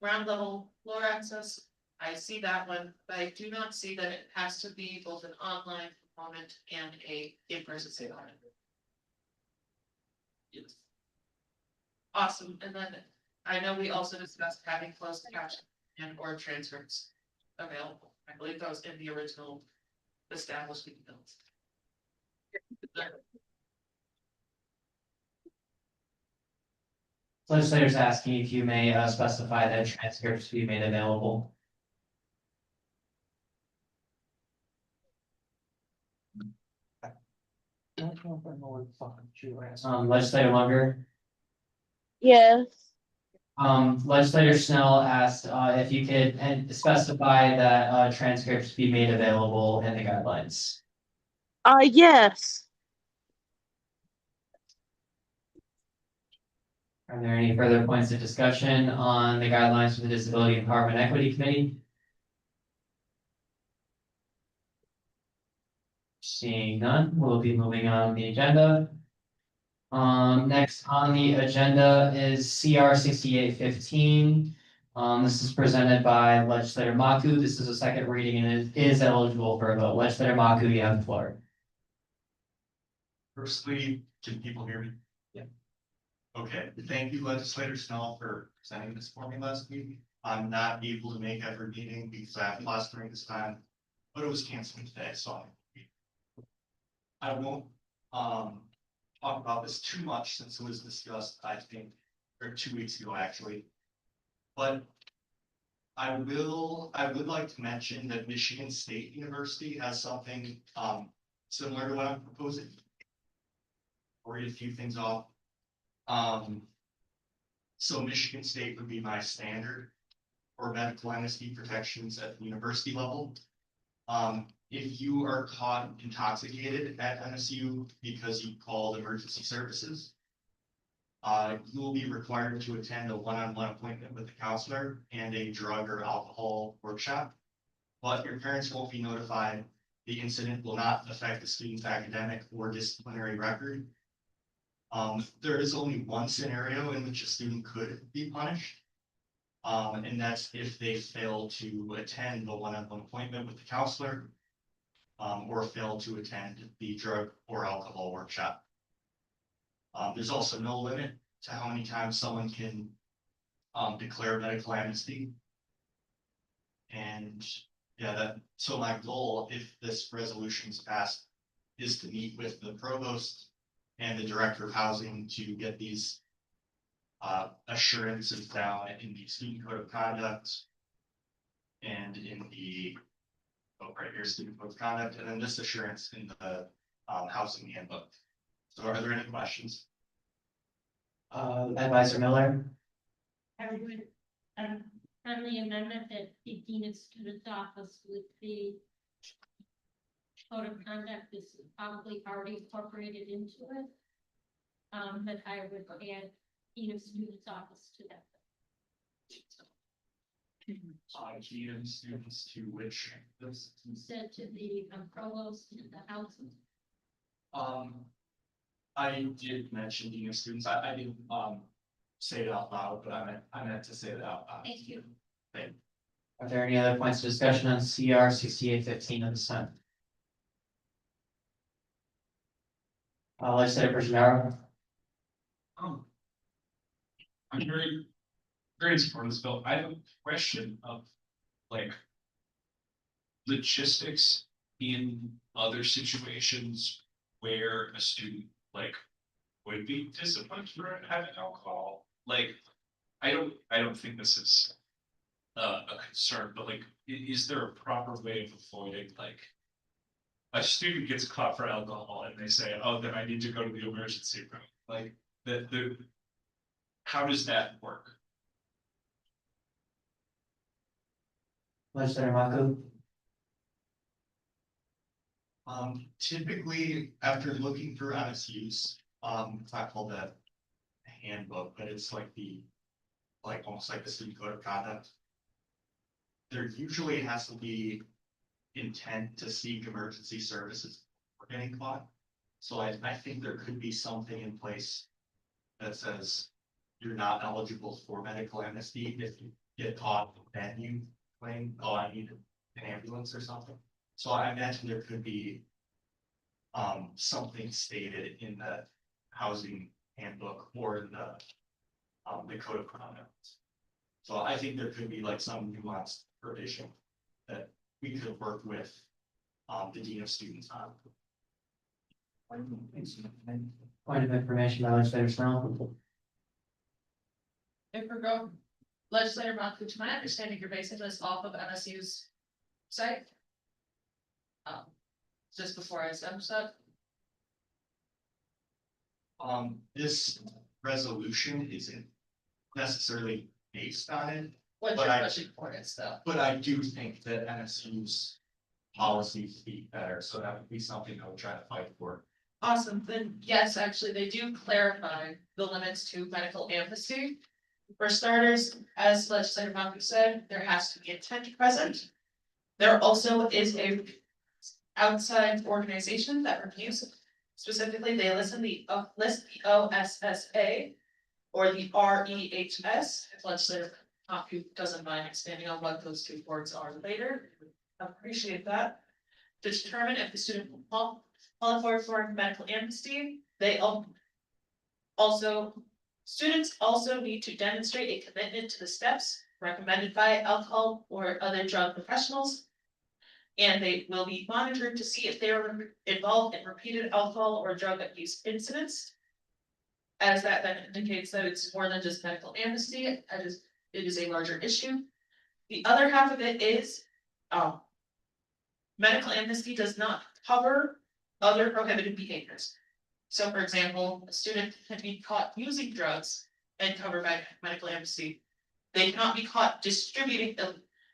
ground level floor access? I see that one, but I do not see that it has to be both an online component and a in-person component. Yes. Awesome, and then I know we also discussed having closed caption and or transcripts available. I believe that was in the original establishment bills. Legislators asking if you may specify that transcripts be made available. don't know if I know what the fuck you were asking. Legislator Munger. Yes. Legislator Snell asked, if you could and specify that, transcripts be made available in the guidelines. Yes. Are there any further points of discussion on the guidelines for the Disability Empowerment Equity Committee? Seeing none, we'll be moving on the agenda. Next on the agenda is CR 6815. This is presented by Legislator Maku. This is a second reading and it is eligible for a vote. Legislator Maku, you have the floor. Firstly, can people hear me? Yeah. Okay, thank you Legislator Snell for presenting this for me last week. I'm not able to make every meeting because I have class during this time, but it was canceled today, so I won't talk about this too much since it was discussed, I think, or 2 weeks ago actually. But I would like to mention that Michigan State University has something similar to what I'm proposing. Or read a few things off. So Michigan State would be my standard for medical MSD protections at the university level. If you are caught intoxicated at MSU because you called emergency services, you will be required to attend a one-on-one appointment with the counselor and a drug or alcohol workshop. But your parents won't be notified. The incident will not affect the student's academic or disciplinary record. There is only one scenario in which a student could be punished. And that's if they fail to attend the one-on-one appointment with the counselor, or fail to attend the drug or alcohol workshop. There's also no limit to how many times someone can declare medical amnesty. And yeah, so my goal, if this resolution is passed, is to meet with the provost and the director of housing to get these assurances down in the student code of conduct and in the, right here, student code of conduct, and then this assurance in the housing handbook. So are there any questions? Advisor Miller. I would, friendly amendment that the dean of students office with the code of conduct is probably already incorporated into it. But I would add dean of students office to that. GM students to which this? Said to the provost and the housing. I did mention dean of students. I didn't say it out loud, but I meant to say it out loud. Thank you. Are there any other points of discussion on CR 6815 of the Senate? Legislator Burgennaro. I'm very in support of this bill. I have a question of like logistics in other situations where a student like would be disciplined for having alcohol. Like, I don't think this is a concern, but like, is there a proper way of avoiding like a student gets caught for alcohol and they say, oh, then I need to go to the emergency room. Like how does that work? Legislator Maku. Typically, after looking through MSU's, it's not called that handbook, but it's like almost like the student code of conduct. There usually has to be intent to seek emergency services for getting caught. So I think there could be something in place that says you're not eligible for medical amnesty if you get caught and you claim, oh, I need an ambulance or something. So I imagine there could be something stated in the housing handbook or in the code of conduct. So I think there could be like some nuanced provision that we could work with the dean of students on. Point of information by Legislator Snell. If we're going, Legislator Maku, to my understanding, you're basing this off of MSU's site. Just before I step up. This resolution isn't necessarily based on it, What But you're I- pushing for is though. but I do think that NSU's policies be better, so that would be something I would try to fight for. Awesome, then yes, actually, they do clarify the limits to medical amnesty. For starters, as legislator Malcolm said, there has to be intent present. There also is a outside organization that reviews, specifically, they list the OSSA or the REHS, if legislator Malcolm doesn't mind expanding on what those two boards are later. Appreciate that. To determine if the student will qualify for medical amnesty, students also need to demonstrate a commitment to the steps recommended by alcohol or other drug professionals. And they will be monitored to see if they are involved in repeated alcohol or drug abuse incidents. As that then indicates that it's more than just medical amnesty, it is a larger issue. The other half of it is, medical amnesty does not cover other prohibited behaviors. So for example, a student can be caught using drugs and covered by medical amnesty. They cannot be caught distributing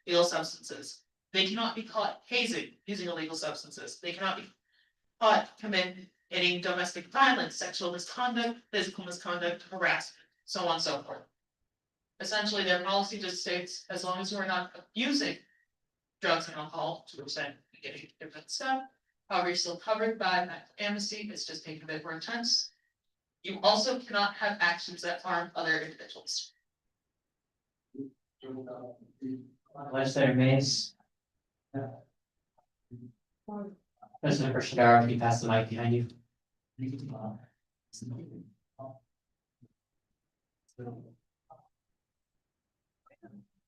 illegal substances. They cannot be caught hazing using illegal substances. They cannot be caught committing domestic violence, sexual misconduct, physical misconduct, harassment, so on and so forth. Essentially, their policy just states, as long as you are not abusing drugs and alcohol, to which then we get a different stuff. However, you're still covered by medical amnesty, it's just taken a bit more intense. You also cannot have actions that harm other individuals. Legislator Mays. President Shadaro, if you pass the mic behind you.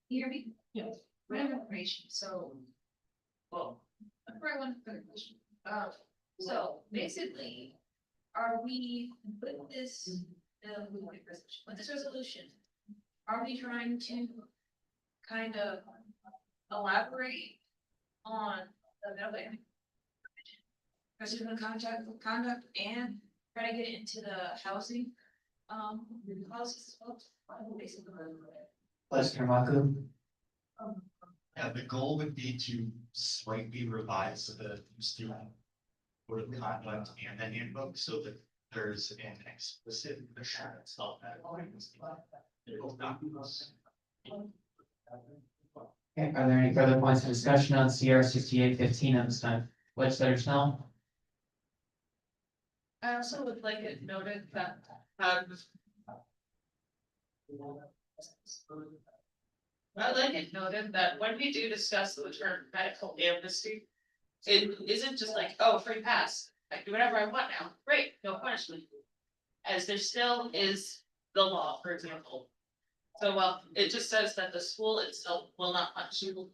Hear me? Yes. Random information, so. Well, I probably want to question. So basically, are we with this, with this resolution? Are we trying to kind of elaborate on the middle pursuit of conduct and try to get it into the housing, policies as well? Basically. Legislator Maku. Yeah, the goal would be to slightly revise the student code of conduct and the handbook so that there's an explicit assurance itself that. Okay, are there any further points of discussion on CR 6815 at this time? Legislator Snell. I also would like it noted that, I'd like it noted that when we do discuss the term medical amnesty, it isn't just like, oh, free pass, I can do whatever I want now, great, no punishment. As there still is the law, for example. So, well, it just says that the school itself will not punish you.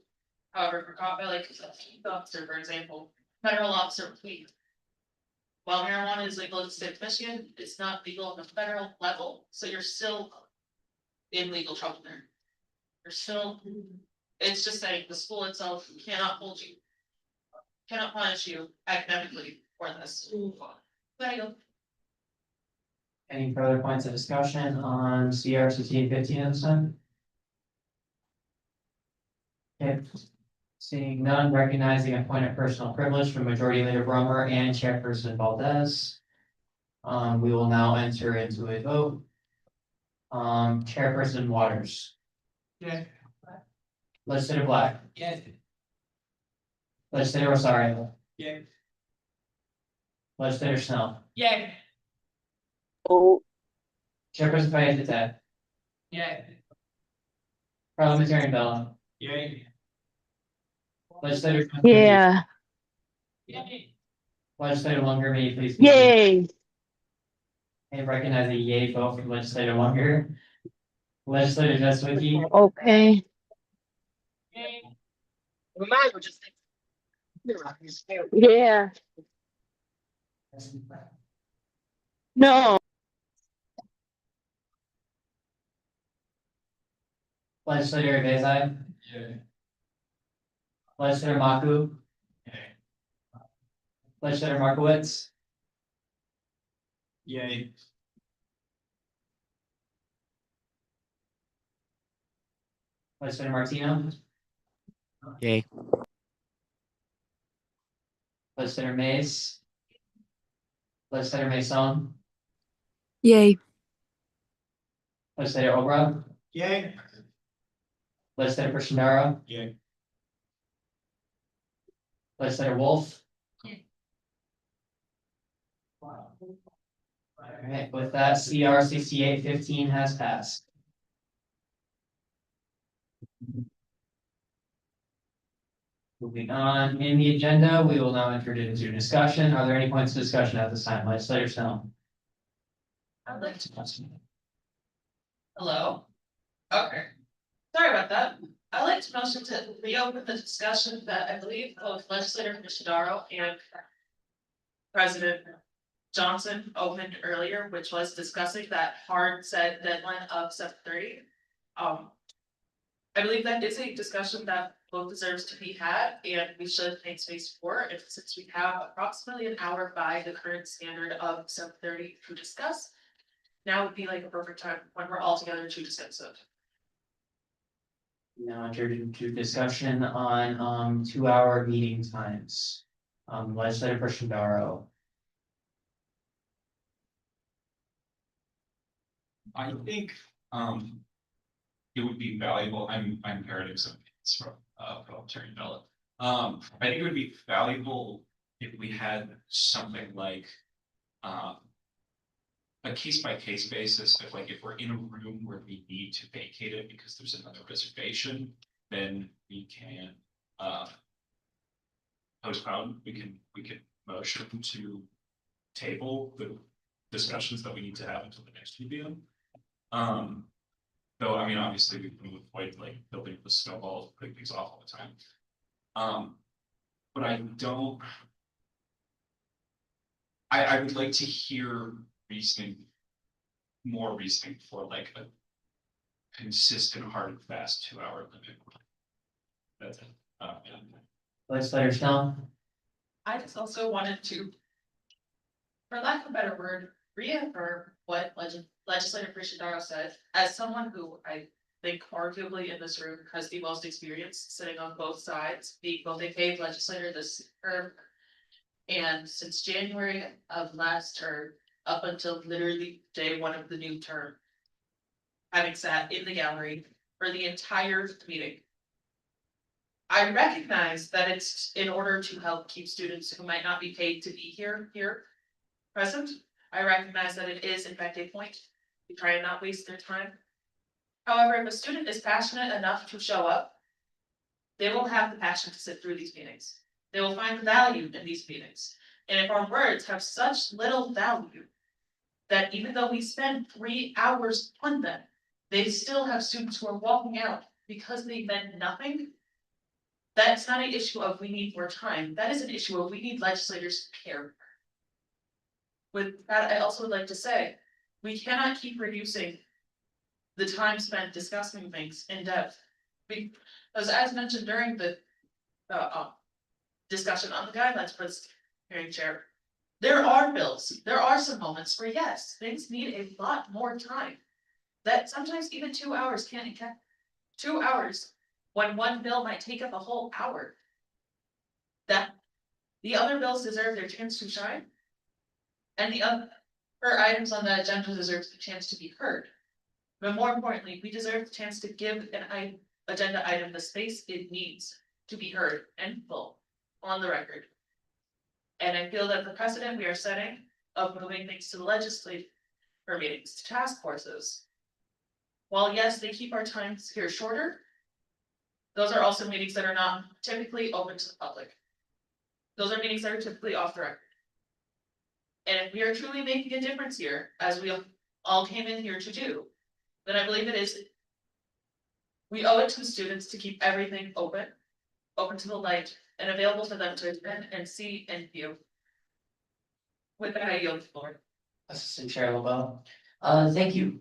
However, for caught by like a police officer, for example, federal officer plead. While marijuana is legal in the state of Michigan, it's not legal on the federal level, so you're still in legal trouble there. You're still, it's just saying the school itself cannot hold you, cannot punish you academically for this. There you go. Any further points of discussion on CR 6815 at this time? Okay. Seeing none, recognizing a point of personal privilege from Majority Leader Brummer and Chairperson Valdez. We will now enter into a vote. Chairperson Waters. Yeah. Legislator Black. Yeah. Legislator Rosario. Yeah. Legislator Snell. Yeah. Oh, Chairperson Fayette. Yeah. Parliamentarian Bella. Yeah. Legislator. yeah, Legislator Lunger, may you please. speak? yay. And recognize a yay vote from Legislator Lunger. Legislator Jeswicki. Okay. Yeah, no, Legislator Vezai. Yeah. Legislator Maku. Legislator Markowitz. Yay. Legislator Martino, Yay. Legislator Mays. Legislator Mason, Yay. Legislator Obra, Yay. Legislator Christian, Yay. Legislator Wolf. Yay. Wow. All right, with that, CR 6815 has passed. Moving on, in the agenda, we will now enter into discussion. Are there any points of discussion at this time? Legislator Snell. I'd like to. Hello? Okay. Sorry about that. I'd like to motion to reopen the discussion that I believe both legislator Nishidaro and President Johnson opened earlier, which was discussing that hard set deadline of 7:30. I believe that is a discussion that both deserves to be had and we should make space for, and since we have approximately an hour by the current standard of 7:30 to discuss. Now would be like a perfect time when we're all together to discuss it. Now entered into discussion on 2-hour meeting times. Legislator Christian. I think, it would be valuable, I'm parroting some things from, parliamentary development. I think it would be valuable if we had something like, a case by case basis, if we're in a room where we need to vacate it because there's another reservation, then we can, postpone, we can motion to table the discussions that we need to have until the next GBM. Though, I mean, obviously we can avoid like building the snowballs, putting things off all the time. But I don't. I would like to hear more reasoning for like a consistent hard and fast 2-hour limit. That's it. Legislator Snell. I just also wanted to, for lack of a better word, reaffirm what legislator Christian said, as someone who I think arguably in this room has the most experience sitting on both sides, being both a paid legislator this term. And since January of last term, up until literally day one of the new term. Having sat in the gallery for the entire meeting. I recognize that it's in order to help keep students who might not be paid to be here present. I recognize that it is in fact a point. We try and not waste their time. However, if a student is passionate enough to show up, they will have the passion to sit through these meetings. They will find value in these meetings. And if our words have such little value, that even though we spend 3 hours on them, they still have students who are walking out because they meant nothing. That's not an issue of we need more time. That is an issue of we need legislators to care. With that, I also would like to say, we cannot keep reducing the time spent discussing things in depth. Because as mentioned during the discussion on the guidelines for this hearing chair, there are bills, there are some moments where yes, things need a lot more time. That sometimes even 2 hours can't get 2 hours when one bill might take up a whole hour. That the other bills deserve their chance to shine. And the other items on the agenda deserves the chance to be heard. But more importantly, we deserve the chance to give an agenda item the space it needs to be heard and full on the record. And I feel that the precedent we are setting of moving things to the legislature meetings, to task forces. While yes, they keep our times here shorter, those are also meetings that are not typically open to the public. Those are meetings that are typically off the record. And if we are truly making a difference here, as we all came in here to do, then I believe it is. We owe it to the students to keep everything open to the light, and available for them to attend and see and view. With that, I yield the floor. Assistant Chair LeBeau. Thank you.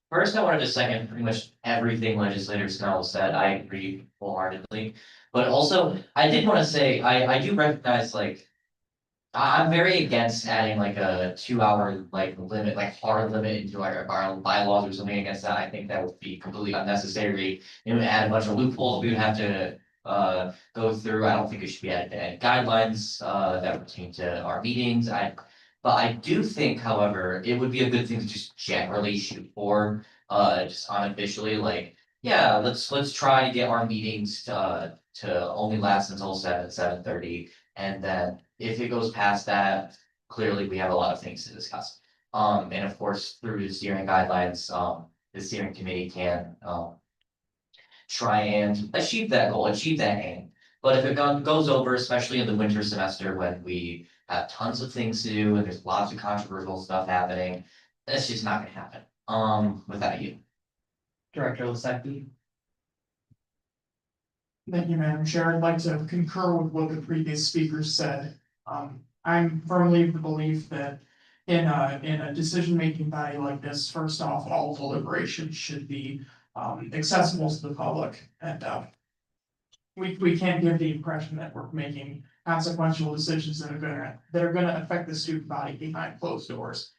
First, I wanted to second pretty much everything legislator Snell said. I agree wholeheartedly. But also, I did want to say, I do recognize, like, I'm very against adding like a 2 hour like limit, like hard limit into our bylaws or something against that. I think that would be completely unnecessary. It would add a bunch of loopholes we would have to go through. I don't think it should be added to any guidelines that pertain to our meetings. But I do think, however, it would be a good thing to just generally shoot for, just unofficially, like, yeah, let's try to get our meetings to only last until 7:30. And then if it goes past that, clearly we have a lot of things to discuss. And of course, through the steering guidelines, the steering committee can, try and achieve that goal, achieve that aim. But if it goes over, especially in the winter semester when we have tons of things to do and there's lots of controversial stuff happening, that's just not gonna happen, without you. Director Lasecki. Thank you, Madam Chair. I'd like to concur with what the previous speakers said. I'm firmly of the belief that in a decision-making body like this, first off, all deliberations should be accessible to the public. And we can't give the impression that we're making consequential decisions that are gonna affect the student body behind closed doors.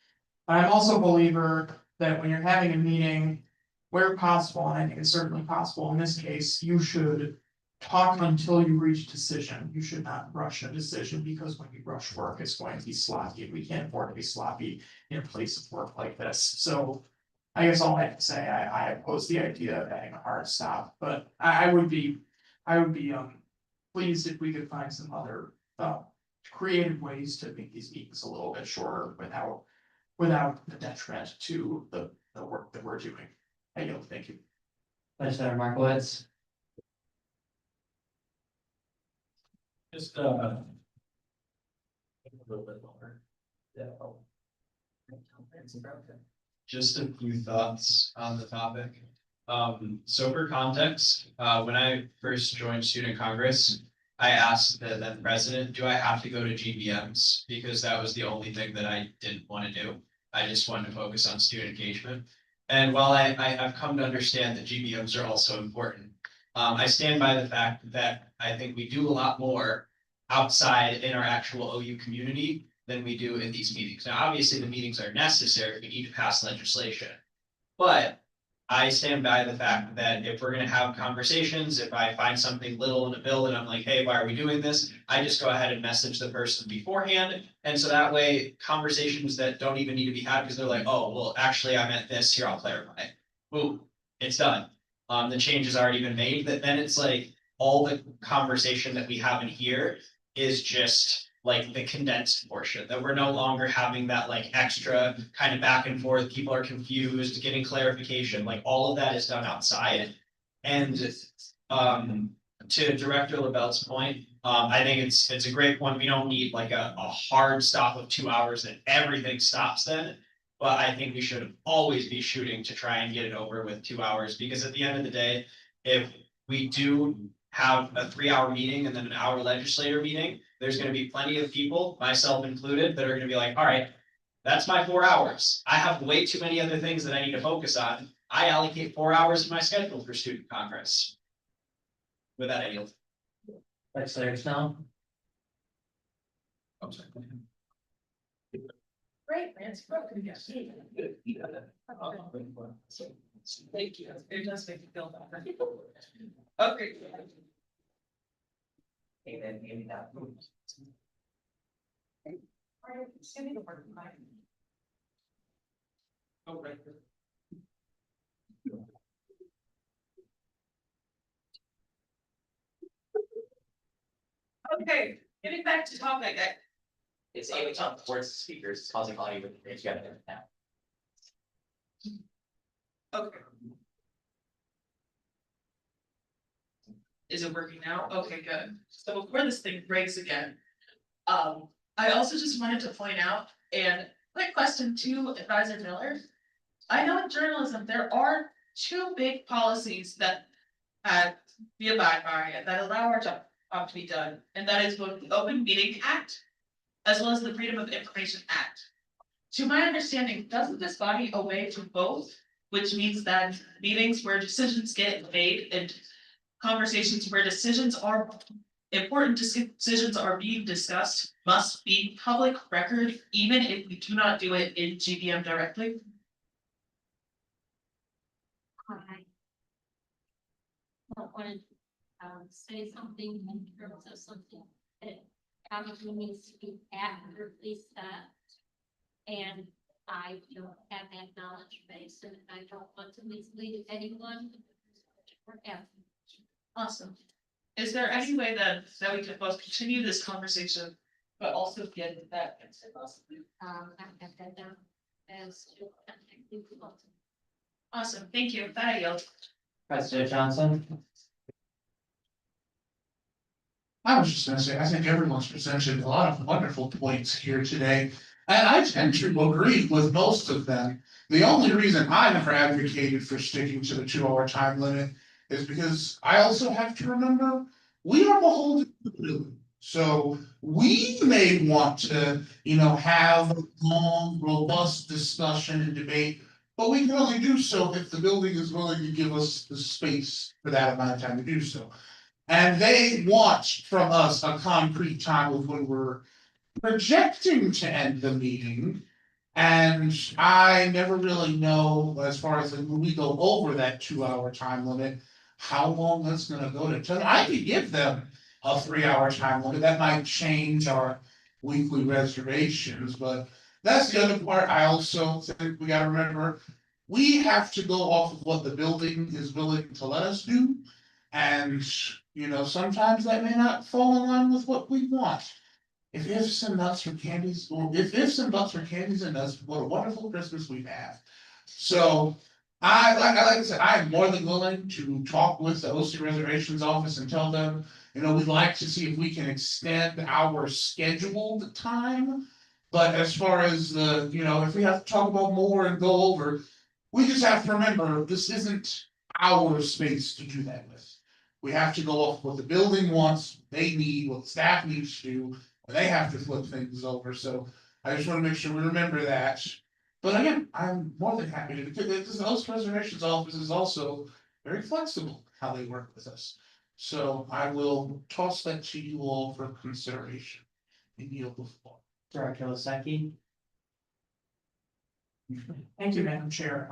I'm also a believer that when you're having a meeting, where possible, and I think it's certainly possible in this case, you should talk until you reach a decision. You should not rush a decision, because when you rush work, it's going to be sloppy. We can't afford to be sloppy in a place of work like this. So I guess all I have to say, I oppose the idea of adding a hard stop, but I would be pleased if we could find some other creative ways to make these meetings a little bit shorter without the detriment to the work that we're doing. I yield, thank you. Legislator Markowitz. Just a little bit longer. Just a few thoughts on the topic. So for context, when I first joined Student Congress, I asked the then president, do I have to go to GBMs? Because that was the only thing that I didn't want to do. I just wanted to focus on student engagement. And while I've come to understand that GBMs are also important, I stand by the fact that I think we do a lot more outside in our actual OU community than we do in these meetings. Now, obviously, the meetings are necessary. We need to pass legislation. But I stand by the fact that if we're going to have conversations, if I find something little in a bill and I'm like, hey, why are we doing this? I just go ahead and message the person beforehand. And so that way, conversations that don't even need to be had because they're like, oh, well, actually, I meant this. Here, I'll clarify. Boom, it's done. The change has already been made. But then it's like all the conversation that we have in here is just like the condensed portion, that we're no longer having that like extra kind of back and forth, people are confused, getting clarification, like all of that is done outside. And to Director LaBelle's point, I think it's a great point. We don't need like a hard stop of 2 hours and everything stops then. But I think we should always be shooting to try and get it over with 2 hours, because at the end of the day, if we do have a 3 hour meeting and then an hour legislator meeting, there's going to be plenty of people, myself included, that are going to be like, all right, that's my 4 hours. I have way too many other things that I need to focus on. I allocate 4 hours of my schedule for student congress. With that, I yield. Legislator Snow. I'm sorry. Great, Nancy broken, yes. Thank you, it does make me feel better. Okay. And then maybe that. Oh, right. Okay, getting back to topic, It's aiming towards the speakers, it's causing audio with the together now. okay. Is it working now? Okay, good. So before this thing breaks again, I also just wanted to point out, and quick question to Advisor Miller. I know in journalism, there are two big policies that we abide by and that allow our job to be done, and that is both the Open Meeting Act as well as the Freedom of Information Act. To my understanding, doesn't this body obey to both, which means that meetings where decisions get made and conversations where decisions are important decisions are being discussed must be public record, even if we do not do it in GBM directly. I don't want to say something in terms of something that probably needs to be accurately said. And I don't have that knowledge base and I don't want to mislead anyone. Awesome. Is there any way that we could both continue this conversation, but also get that? I have that down as to contact people. Awesome, thank you. That I yield. President Johnson? I was just gonna say, I think everyone's presented a lot of wonderful points here today, and I tend to agree with most of them. The only reason I never advocated for sticking to the 2-hour time limit is because I also have to remember, we are beholden to the building. So we may want to, have a long, robust discussion and debate, but we can only do so if the building is willing to give us the space for that amount of time to do so. And they want from us a concrete time of when we're projecting to end the meeting. And I never really know, as far as when we go over that 2-hour time limit, how long that's gonna go to. I could give them a 3-hour time limit. That might change our weekly reservations, but that's the other part. I also think we gotta remember, we have to go off of what the building is willing to let us do. And, sometimes that may not fall in line with what we want. If ifs and nuts for candies, or if ifs and buts for candies and nuts, what a wonderful Christmas we have. So, like I said, I am more than willing to talk with the OC Reservations Office and tell them, we'd like to see if we can extend our scheduled time. But as far as if we have to talk about more and go over, we just have to remember, this isn't our space to do that with. We have to go off what the building wants, they need, what the staff needs to do, and they have to flip things over, so I just wanna make sure we remember that. But again, I'm more than happy to, because the Host Reservations Office is also very flexible how they work with us. So I will toss that to you all for consideration and yield the floor. Director Lasecki? Thank you, Madam Chair.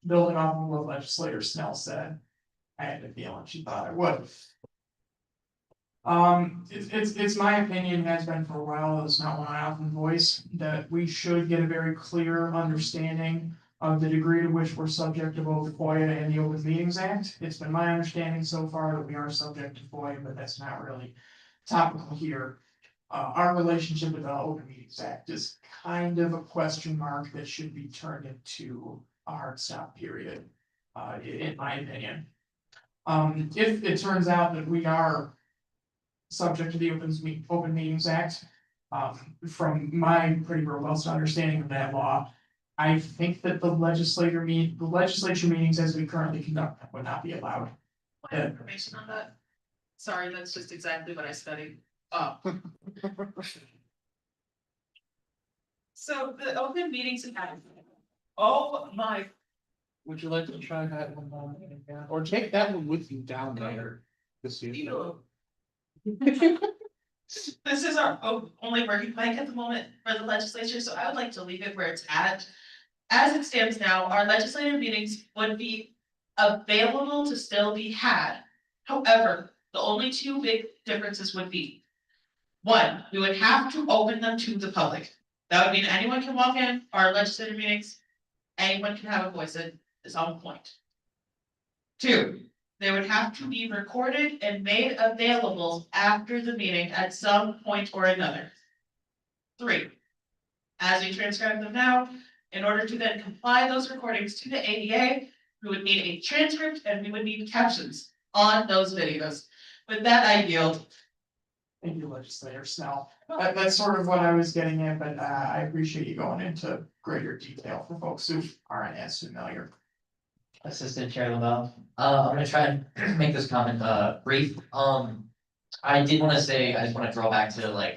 Building on what legislator Snell said, I had a feeling she thought I would. It's my opinion, has been for a while, it's not one I often voice, that we should get a very clear understanding of the degree to which we're subject to both FOIA and the Open Meetings Act. It's been my understanding so far that we are subject to FOIA, but that's not really topical here. Our relationship with the Open Meetings Act is kind of a question mark that should be turned into a hard stop period, in my opinion. If it turns out that we are subject to the Open Meetings Act, from my pretty robust understanding of that law, I think that the legislature meetings as we currently conduct them would not be allowed. I have information on that. Sorry, that's just exactly what I studied. So the Open Meetings Act. Oh my. Would you like to try that one more? Or take that one with you down there this year? This is our only working plank at the moment for the legislature, so I would like to leave it where it's at. As it stands now, our legislative meetings would be available to still be had. However, the only two big differences would be, one, we would have to open them to the public. That would mean anyone can walk in our legislative meetings, anyone can have a voice at its own point. Two, they would have to be recorded and made available after the meeting at some point or another. Three, as we transcribe them now, in order to then comply those recordings to the ADA, we would need a transcript and we would need captions on those videos. With that, I yield. Thank you, Legislator Snell. That's sort of what I was getting at, but I appreciate you going into greater detail for folks who aren't as familiar. Assistant Chair Lavelle, I'm gonna try and make this comment brief. I did wanna say, I just wanna draw back to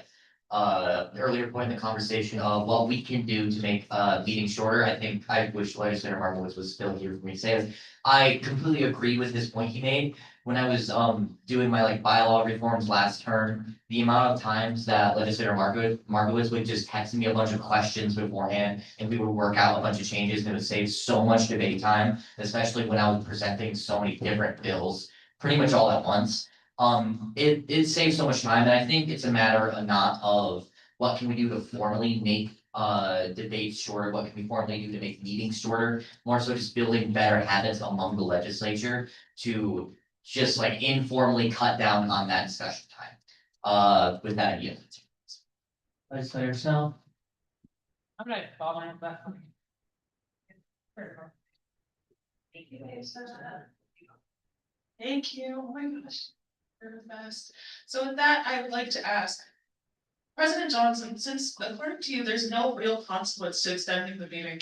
earlier point in the conversation of what we can do to make, meetings shorter. I think I wish legislator Markowitz was still here for me to say this. I completely agree with his point he made. When I was, doing my like bylaw reforms last term, the amount of times that legislator Markowitz would just text me a bunch of questions beforehand, and we would work out a bunch of changes, and it would save so much debate time, especially when I was presenting so many different bills, pretty much all at once. It saves so much time, and I think it's a matter of not of what can we do to formally make debates shorter, what can we formally do to make meetings shorter, more so just building better habits among the legislature to just like informally cut down on that discussion time. With that idea. Legislator Snell. I'm not following up that. Thank you, oh my gosh. Very fast. So with that, I would like to ask. President Johnson, since according to you, there's no real consequence to extending the meeting.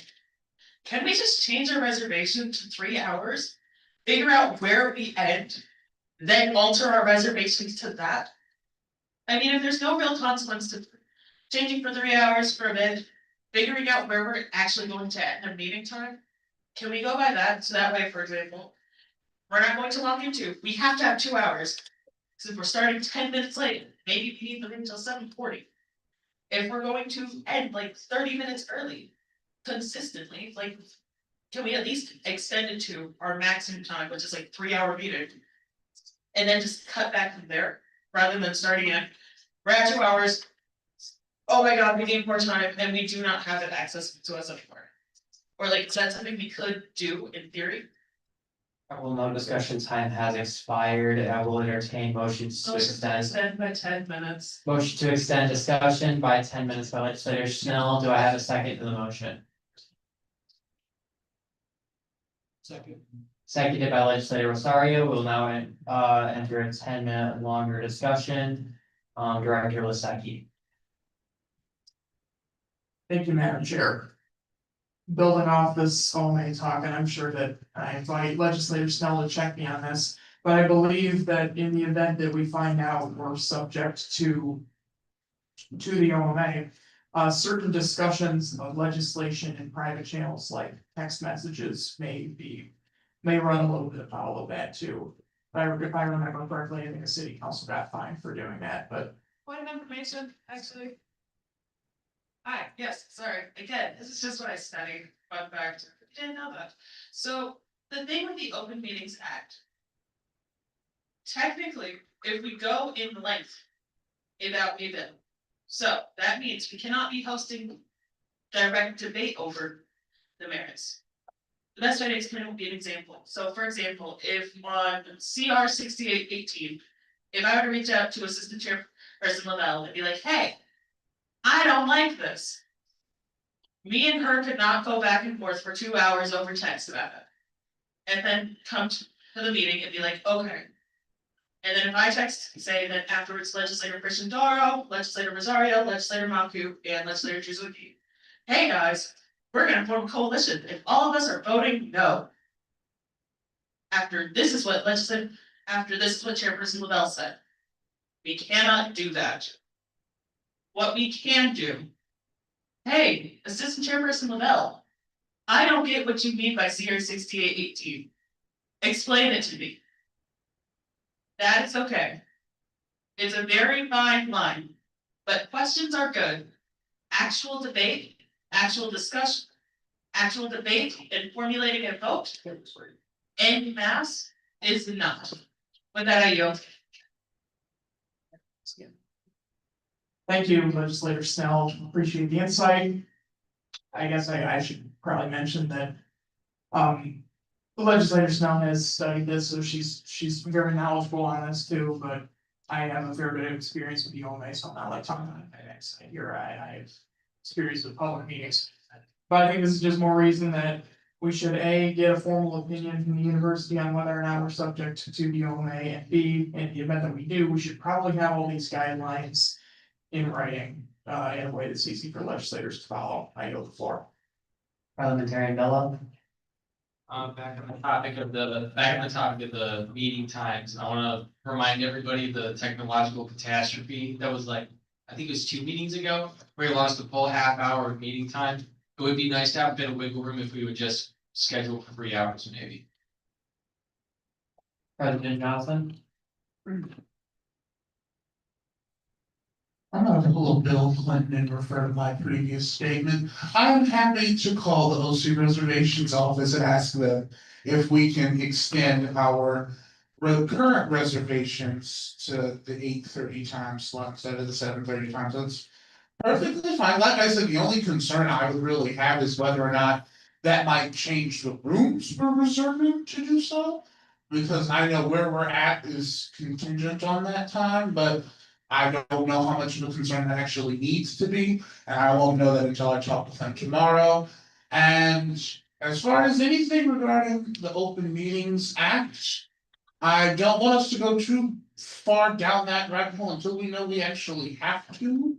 Can we just change our reservation to 3 hours? Figure out where we end, then alter our reservations to that? I mean, if there's no real consequence to changing for 3 hours for a bit, figuring out where we're actually going to end our meeting time. Can we go by that? So that way, for example, we're not going to lock into, we have to have 2 hours. Because if we're starting 10 minutes late, maybe we need to leave until 7:40. If we're going to end like 30 minutes early, consistently, like, can we at least extend it to our maximum time, which is like 3 hour meeting? And then just cut back from there, rather than starting at, we're at 2 hours. Oh my God, we need more time, and we do not have it access to us anymore. Or like, is that something we could do in theory? Well, no discussion time has expired. I will entertain motions to extend. Extend by 10 minutes. Motion to extend discussion by 10 minutes by legislator Snell. Do I have a second to the motion? Second. Seconded by legislator Rosario. We'll now enter a 10-minute longer discussion. Director Lisecki. Thank you, Madam Chair. Building off this OMA talk, and I'm sure that I invite legislator Snell to check me on this, but I believe that in the event that we find out we're subject to the OMA, certain discussions of legislation in private channels like text messages may run a little bit afoul of that too. If I remember correctly, I think the city council got fined for doing that, but Point of information, actually. Hi, yes, sorry, again, this is just what I studied, fun fact, didn't know that. So, the thing with the Open Meetings Act. Technically, if we go in length. Without a bill. So, that means we cannot be hosting. Direct debate over the merits. The best way to explain would be an example. So for example, if on CR 6818, if I were to reach out to Assistant Chairperson Lavelle and be like, hey. I don't like this. Me and her could not go back and forth for 2 hours over text about it. And then come to the meeting and be like, okay. And then if I text, say that afterwards legislator Christian Doro, legislator Rosario, legislator Malku, and legislator Juzuki. Hey guys, we're gonna form a coalition if all of us are voting no. After this is what Chairperson Lavelle said. We cannot do that. What we can do. Hey, Assistant Chairperson Lavelle, I don't get what you mean by CR 6818. Explain it to me. That is okay. It's a very fine line, but questions are good. Actual debate, actual discussion, actual debate and formulating a vote en masse is not. With that, I yield. thank you, legislator Snell, appreciate the insight. I guess I should probably mention that. The legislator Snell has studied this, so she's very knowledgeable on this too, but. I have a fair bit of experience with the OMA, so I'm not like talking about it here, I have experience with public meetings. But I think this is just more reason that we should A, get a formal opinion from the university on whether or not we're subject to the OMA, and B, in the event that we do, we should probably have all these guidelines in writing, in a way that's easy for legislators to follow. I yield the floor. Parliamentarian Bello. Back on the topic of the meeting times, I wanna remind everybody the technological catastrophe that was like, I think it was 2 meetings ago, where he lost a full half hour of meeting time. It would be nice to have a bit of wiggle room if we would just schedule for 3 hours maybe. President Johnson? I'm gonna pull Bill Clinton and refer to my previous statement. I'm happy to call the OC Reservations Office and ask them if we can extend our current reservations to the 8:30 time slot instead of the 7:30 time. That's perfectly fine. Like I said, the only concern I would really have is whether or not that might change the rooms we're reserving to do so. Because I know where we're at is contingent on that time, but I don't know how much of a concern that actually needs to be. And I won't know that until I talk with them tomorrow. And as far as anything regarding the Open Meetings Act, I don't want us to go too far down that rabbit hole until we know we actually have to.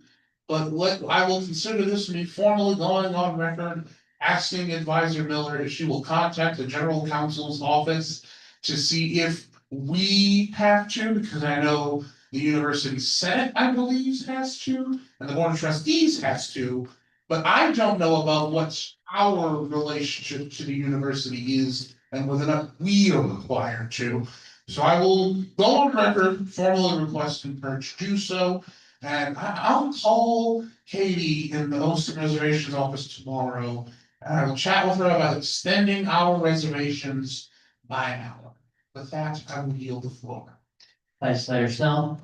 But what I will consider this to be formally going on record, asking Advisor Miller if she will contact the General Counsel's office to see if we have to, because I know the University Senate, I believe, has to, and the Board of Trustees has to. But I don't know about what our relationship to the university is and whether or not we are required to. So I will go on record, formally requesting her to do so. And I'll call Katie in the OC Reservations office tomorrow. And I will chat with her about extending our reservations by an hour. With that, I will yield the floor. Legislator Snell?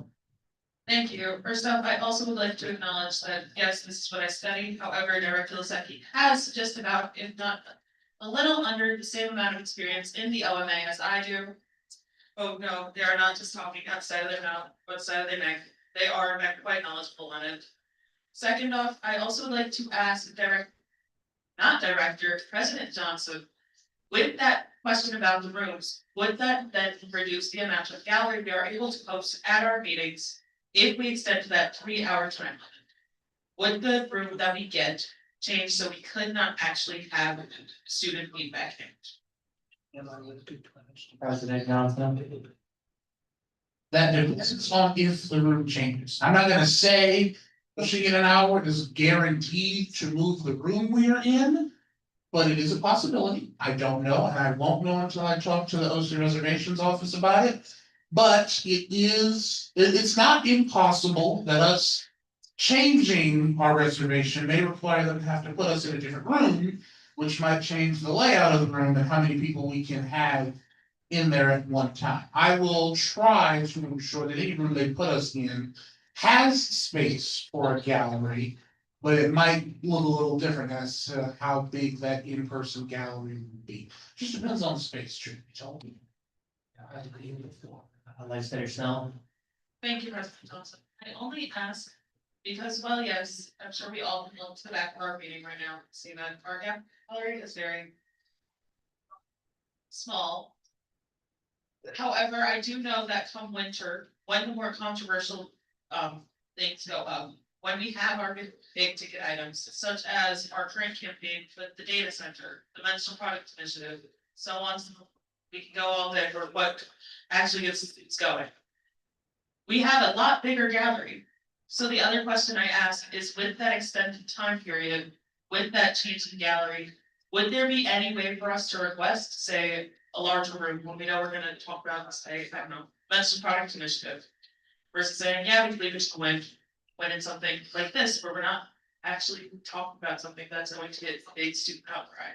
Thank you. First off, I also would like to acknowledge that, yes, this is what I studied. However, Director Lasecki has just about, if not a little under the same amount of experience in the OMA as I do. Oh, no, they are not just talking outside of their mouth, outside of their neck. They are in fact quite knowledgeable on it. Second off, I also would like to ask President Johnson, with that question about the rooms, would that then reduce the amount of gallery we are able to host at our meetings if we extend to that 3 hour time limit? Would the room that we get change so we could not actually have student feedback? President Johnson? That depends on if the room changes. I'm not gonna say pushing it an hour is guaranteed to move the room we are in. But it is a possibility. I don't know, and I won't know until I talk to the OC Reservations office about it. But it's not impossible that us changing our reservation may require them to have to put us in a different room, which might change the layout of the room and how many people we can have in there at one time. I will try to ensure that any room they put us in has space for a gallery, but it might look a little different as to how big that in-person gallery would be. Just depends on the space, truth be told. I agree with the floor. Legislator Snell? Thank you, President Johnson. I only ask because, well, yes, I'm sure we all can look to the back of our meeting right now, see that our gallery is very small. However, I do know that come winter, when the more controversial things go up, when we have our big ticket items, such as our current campaign with the data center, the menstrual product initiative, so on, so we can go all day for what actually gets it's going. We have a lot bigger gallery. So the other question I ask is, with that extended time period, with that change in gallery, would there be any way for us to request, say, a larger room when we know we're gonna talk about, say, I don't know, menstrual product initiative? Versus saying, yeah, we can leave it to when it's something like this, where we're not actually talking about something that's going to get a big student outcry.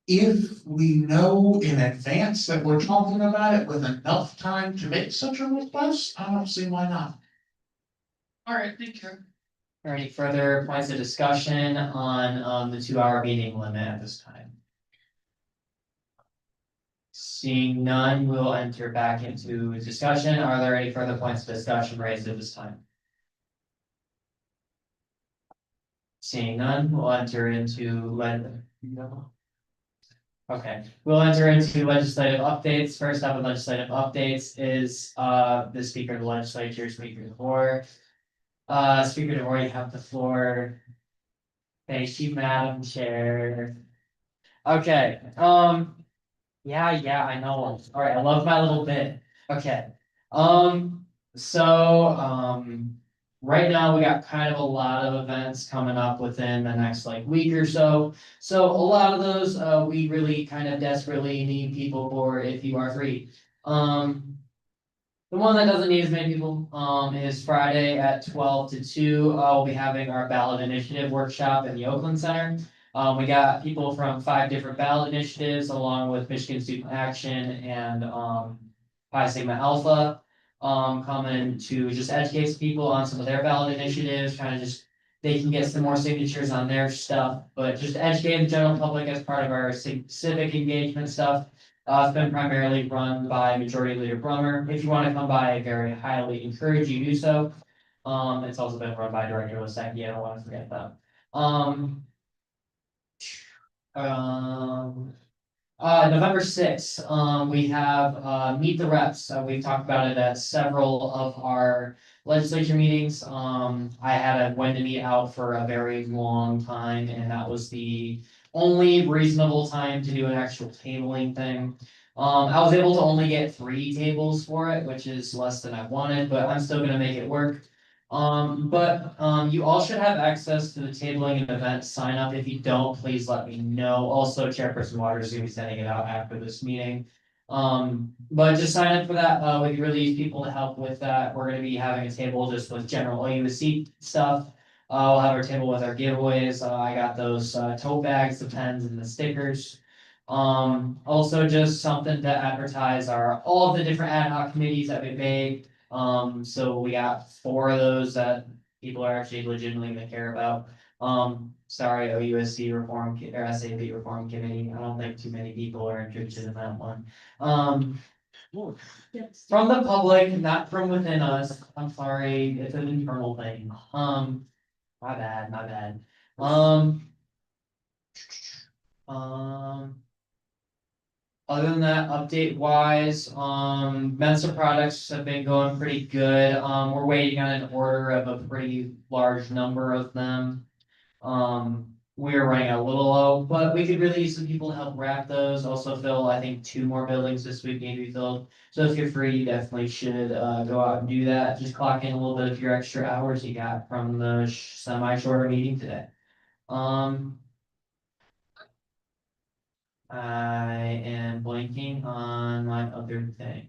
If we know in advance that we're talking about it with enough time to make such a request, I don't see why not. All right, thank you. Are any further points of discussion on the 2 hour meeting limit at this time? Seeing none, we'll enter back into discussion. Are there any further points of discussion raised at this time? Seeing none, we'll enter into Okay, we'll enter into legislative updates. First up in legislative updates is the Speaker of the Legislature, Speaker DeVore. Speaker DeVore, you have the floor. Thank you, Madam Chair. Okay, yeah, I know. All right, I love my little bit. Okay, so right now, we got kind of a lot of events coming up within the next like week or so. So a lot of those, we really kind of desperately need people for if you are free. The one that doesn't need as many people, is Friday at 12 to 2. We'll be having our ballot initiative workshop in the Oakland Center. We got people from 5 different ballot initiatives along with Michigan Student Action and, Pi Sigma Alpha. Coming to just educate people on some of their ballot initiatives, kind of just, they can get some more signatures on their stuff, but just educate the general public as part of our civic engagement stuff. It's been primarily run by Majority Leader Brummer. If you want to come by, I very highly encourage you to do so. It's also been run by Director Lisecki. I don't want to forget that. November 6th, we have, Meet the Reps. We've talked about it at several of our legislature meetings. I had a when to meet out for a very long time, and that was the only reasonable time to do an actual tabling thing. I was able to only get 3 tables for it, which is less than I wanted, but I'm still gonna make it work. You all should have access to the tabling and event sign up. If you don't, please let me know. Also, Chairperson Waters is gonna be sending it out after this meeting. But just sign up for that. We can really use people to help with that. We're gonna be having a table just with general OUSC stuff. We'll have our table with our giveaways. I got those tote bags, the pens and the stickers. Also just something to advertise all of the different ad hoc committees that we made. So we got 4 of those that people are actually legitimately gonna care about. Sorry, OUSC reform or SAB reform committee. I don't think too many people are interested in that one. From the public, not from within us. I'm sorry, it's an internal thing. My bad, my bad. Other than that, update wise, Mensa products have been going pretty good. We're waiting on an order of a pretty large number of them. We're running a little low, but we could really use some people to help wrap those. Also fill, I think, 2 more buildings this week need to be filled. So if you're free, you definitely should go out and do that. Just clock in a little bit of your extra hours you got from the semi-shorter meeting today. I am blanking on my other thing.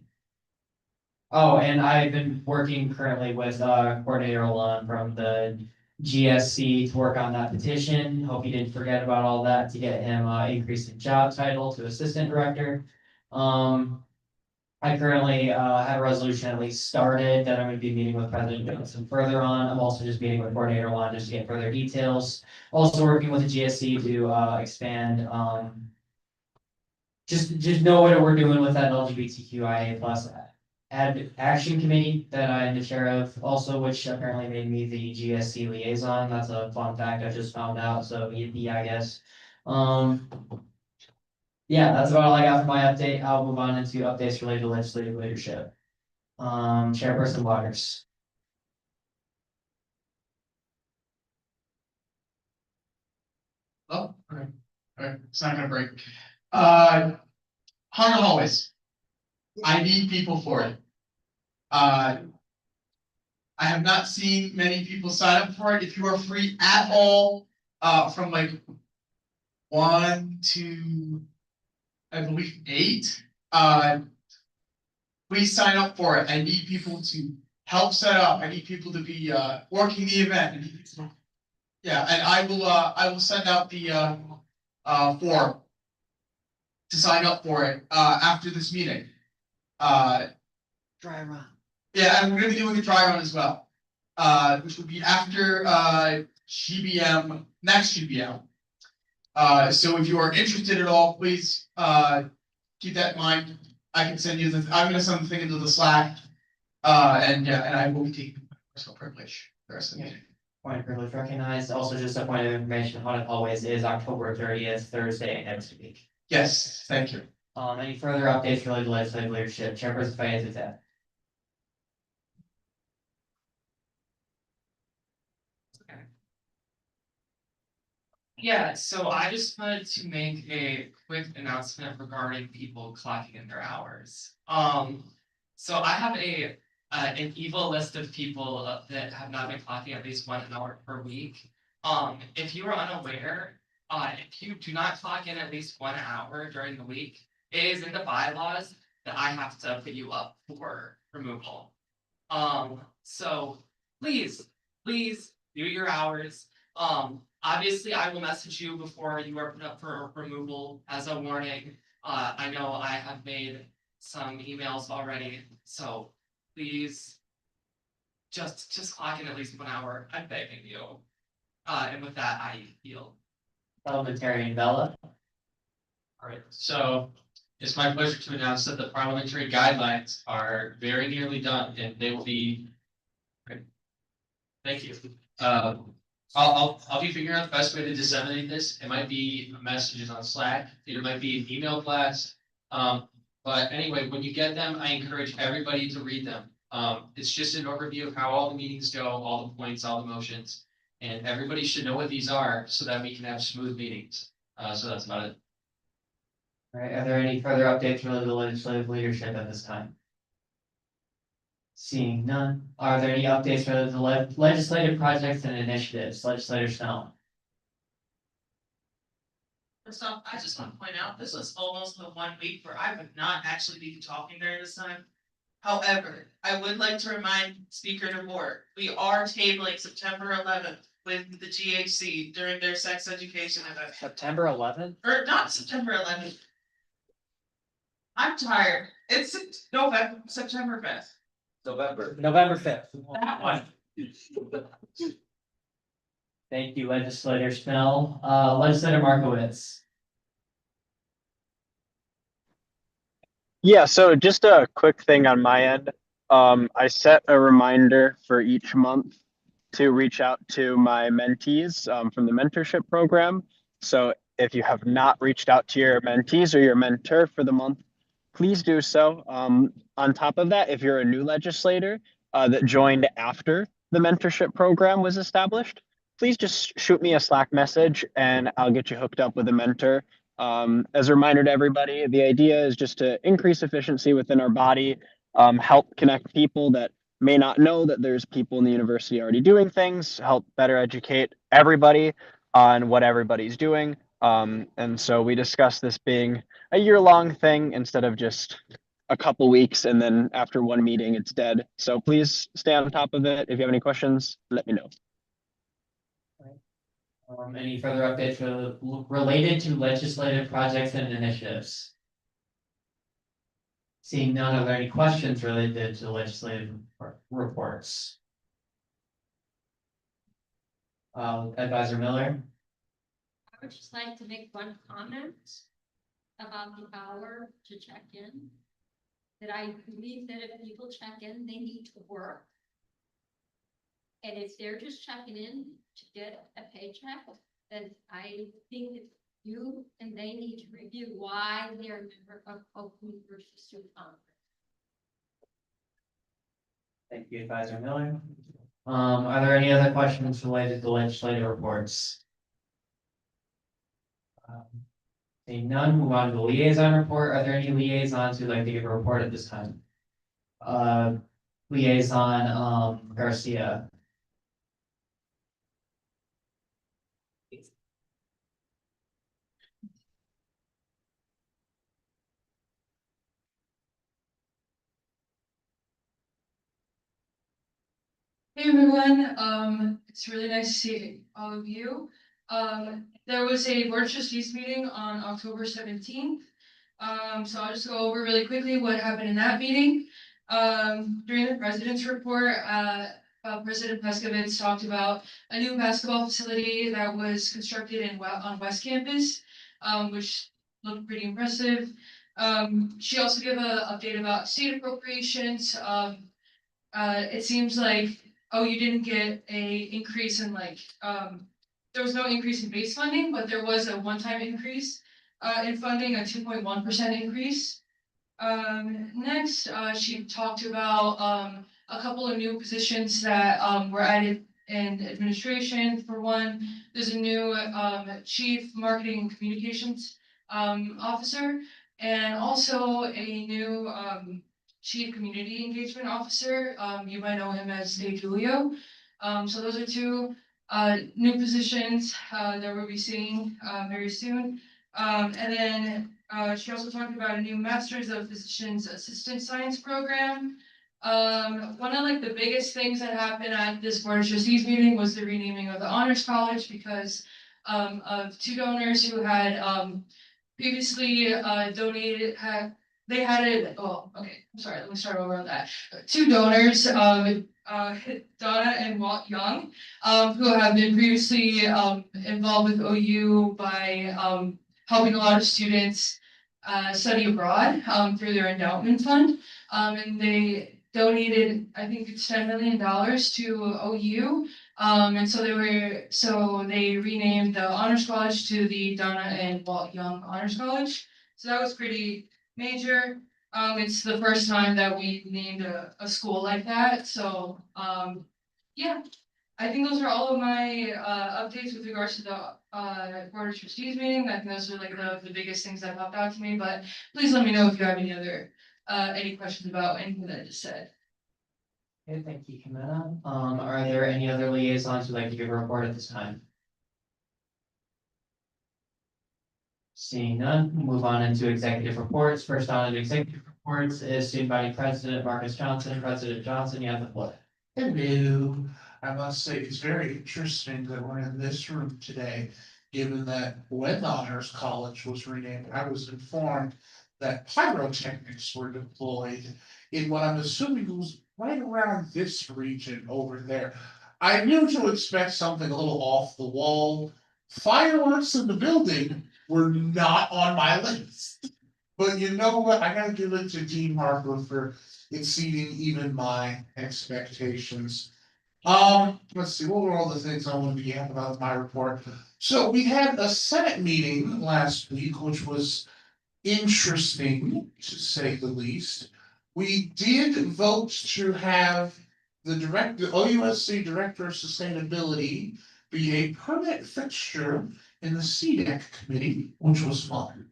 Oh, and I've been working currently with Coordinator Alon from the GSC to work on that petition. Hope you didn't forget about all that to get him increased in job title to Assistant Director. I currently have a resolution at least started that I'm going to be meeting with President Johnson further on. I'm also just meeting with Coordinator Alon just to get further details. Also working with the GSC to expand just know what we're doing with that LGBTQIA plus action committee that I'm the chair of, also which apparently made me the GSC liaison. That's a fun fact I just found out. So yippee, I guess. Yeah, that's about all I got for my update. I'll move on into updates related to legislative leadership. Chairperson Waters. Oh, okay. Alright, it's not gonna break. 100 hallways. I need people for it. I have not seen many people sign up for it. If you are free at all, from like 1 to, I believe 8, please sign up for it. I need people to help set up. I need people to be working the event. Yeah, and I will send out the form to sign up for it after this meeting. Dry run. Yeah, and we're gonna be doing a dry run as well, which will be after GBM, next GBM. So if you are interested at all, please keep that in mind. I can send you I'm gonna send the thing into the Slack. And I will be taking personal privilege the rest of the meeting. Point of privilege recognized. Also, just a point of information, Haunted Hallways is October 30th, Thursday next week. Yes, thank you. Any further updates related to legislative leadership? Chairperson Fayez is that. Yeah, so I just wanted to make a quick announcement regarding people clocking in their hours. So I have a an evil list of people that have not been clocking at least 1 hour per week. If you are unaware, if you do not clock in at least 1 hour during the week, it is in the bylaws that I have to put you up for removal. So please, please do your hours. Obviously, I will message you before you are put up for removal as a warning. I know I have made some emails already, so please just clock in at least 1 hour. I'm begging you. And with that, I yield. Parliamentarian Bella. All right, so it's my pleasure to announce that the parliamentary guidelines are very nearly done and they will be. Thank you. I'll be figuring out the best way to disseminate this. It might be messages on Slack, it might be an email blast. But anyway, when you get them, I encourage everybody to read them. It's just an overview of how all the meetings go, all the points, all the motions. And everybody should know what these are so that we can have smooth meetings. So that's about it. All right, are there any further updates related to legislative leadership at this time? Seeing none, are there any updates related to legislative projects and initiatives? Legislator Snell. First off, I just want to point out, this was almost the 1 week where I would not actually be talking during this time. However, I would like to remind Speaker DeVore, we are tabling September 11th with the GHC during their sex education event. September 11th? Or not September 11th. I'm tired. It's November, September 5th. November 5th. That one. Thank you, Legislator Snell. Legislator Markowitz. Yeah, so just a quick thing on my end. I set a reminder for each month to reach out to my mentees from the mentorship program. So if you have not reached out to your mentees or your mentor for the month, please do so. On top of that, if you're a new legislator that joined after the mentorship program was established, please just shoot me a Slack message and I'll get you hooked up with a mentor. As a reminder to everybody, the idea is just to increase efficiency within our body, help connect people that may not know that there's people in the university already doing things, help better educate everybody on what everybody's doing. And so we discussed this being a year-long thing instead of just a couple weeks and then after one meeting it's dead. So please stay on top of it. If you have any questions, let me know. Any further updates related to legislative projects and initiatives? Seeing none, are there any questions related to legislative reports? Advisor Miller. I would just like to make one comment about the hour to check in. That I believe that if people check in, they need to work. And if they're just checking in to get a paycheck, then I think that you and they need to review why they're a member of Oakland versus Sioux Conference. Thank you, Advisor Miller. Are there any other questions related to legislative reports? Seeing none, move on to the liaison report. Are there any liaisons who'd like to give a report at this time? Liaison Garcia. Hey everyone, it's really nice to see all of you. There was a board of trustees meeting on October 17th. So I'll just go over really quickly what happened in that meeting. During the president's report, President Peskovitz talked about a new basketball facility that was constructed on West Campus, which looked pretty impressive. She also gave an update about state appropriations. It seems like, you didn't get a increase in there was no increase in base funding, but there was a one-time increase in funding, a 2.1% increase. Next, she talked about a couple of new positions that were added in administration. For one, there's a new chief marketing and communications officer, and also a new Chief Community Engagement Officer. You might know him as Dave Julio. So those are two new positions that we'll be seeing very soon. And then she also talked about a new Master's of Physicians Assistant Science program. One of like the biggest things that happened at this Board of Trustees meeting was the renaming of the Honors College because of two donors who had previously donated they had it. Oh, okay. I'm sorry. Let me start over on that. Two donors, Donna and Walt Young, who have been previously involved with OU by helping a lot of students study abroad through their endowment fund. And they donated, I think it's $10 million to OU. And so they renamed the Honors College to the Donna and Walt Young Honors College. So that was pretty major. It's the first time that we named a school like that. So yeah, I think those are all of my updates with regards to the Board of Trustees meeting. I think those are like the biggest things that popped out to me, but please let me know if you have any other any questions about anything that I just said. Okay, thank you, Camilla. Are there any other liaisons who'd like to give a report at this time? Seeing none, we'll move on into executive reports. First on executive reports is Student Body President Marcus Johnson. President Johnson, you have the floor. Hello. I must say, it's very interesting that we're in this room today, given that when the Honors College was renamed, I was informed that pyrotechnics were deployed in what I'm assuming was right around this region over there. I knew to expect something a little off the wall. Fireworks in the building were not on my list. But you know what? I gotta give it to Dean Harper for exceeding even my expectations. Let's see, what were all the things I wanted to get about my report? So we had a Senate meeting last week, which was interesting to say the least. We did vote to have the OUSC Director of Sustainability be a permanent fixture in the CDEC committee, which was fun.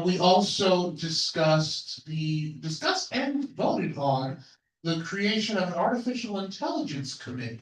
We also discussed and voted on the creation of an artificial intelligence committee.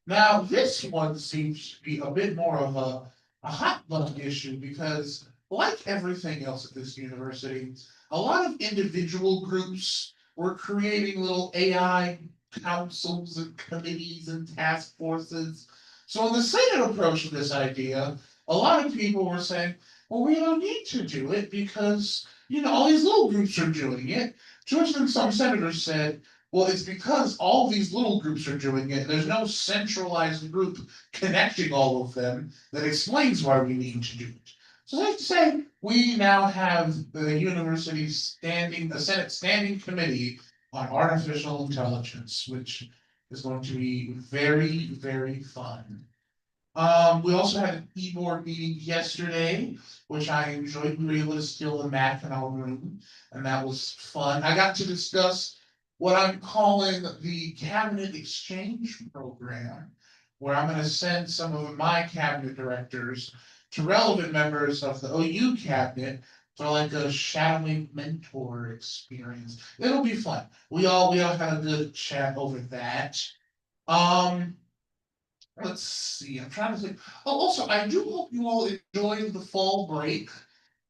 Now, this one seems to be a bit more of a hot button issue because, like everything else at this university, a lot of individual groups were creating little AI councils and committees and task forces. So in the Senate approach to this idea, a lot of people were saying, well, we don't need to do it because, all these little groups are doing it. To which then some senators said, well, it's because all these little groups are doing it. There's no centralized group connecting all of them that explains why we need to do it. So I have to say, we now have the university a Senate standing committee on artificial intelligence, which is going to be very, very fun. We also had an e-board meeting yesterday, which I enjoyed. We were able to steal the Mac in our room, and that was fun. I got to discuss what I'm calling the cabinet exchange program, where I'm going to send some of my cabinet directors to relevant members of the OU cabinet for like a shadowing mentor experience. It'll be fun. We all had a good chat over that. Let's see, I'm trying to think. Oh, also, I do hope you all enjoyed the fall break.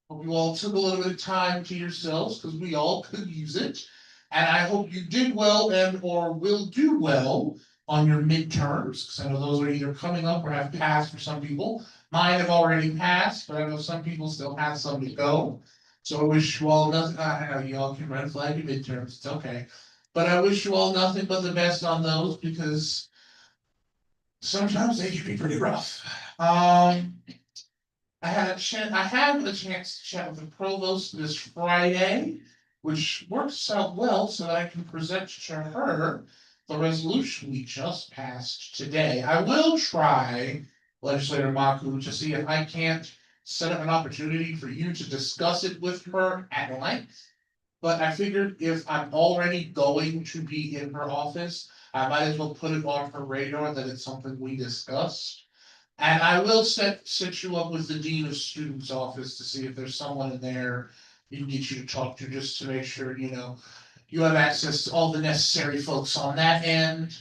Hope you all took a little bit of time to yourselves because we all could use it. And I hope you did well and or will do well on your midterms, because I know those are either coming up or have passed for some people. Mine have already passed, but I know some people still have some to go. So I wish you all nothing. I know you all can red flag your midterms, it's okay. But I wish you all nothing but the best on those because sometimes they can be pretty rough. I have a chance to chat with the provost this Friday, which works out well so that I can present to her the resolution we just passed today. I will try, Legislator Maku, to see if I can't set up an opportunity for you to discuss it with her at length. But I figured if I'm already going to be in her office, I might as well put it on her radar that it's something we discussed. And I will set you up with the Dean of Students office to see if there's someone in there you can get you to talk to just to make sure, you have access to all the necessary folks on that end.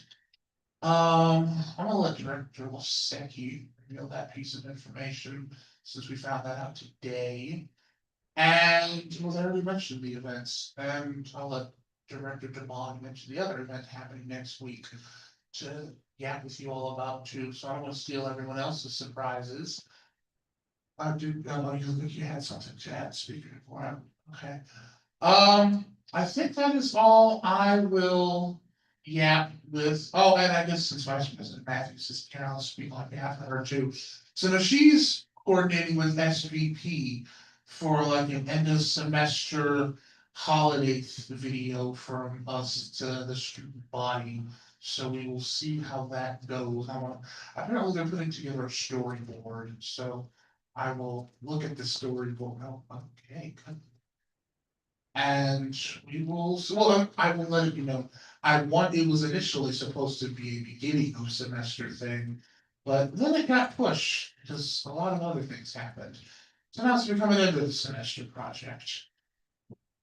I'm gonna let Director Losecki reveal that piece of information, since we found that out today. And, well, I already mentioned the events, and I'll let Director DeMond mention the other event happening next week to yap with you all about too, so I don't wanna steal everyone else's surprises. I do, oh, you think you had something to add, speaking for him, okay. I think that is all I will yap with, oh, and I guess since Vice President Matthews is here, I'll speak on behalf of her too. So now she's coordinating with SVP for like an end of semester holiday video from us to the student body. So we will see how that goes. Apparently they're putting together a storyboard, so I will look at the storyboard. Oh, okay, good. And we will, well, I will let you know. It was initially supposed to be a beginning of semester thing, but then it got pushed because a lot of other things happened. So now it's becoming into the semester project.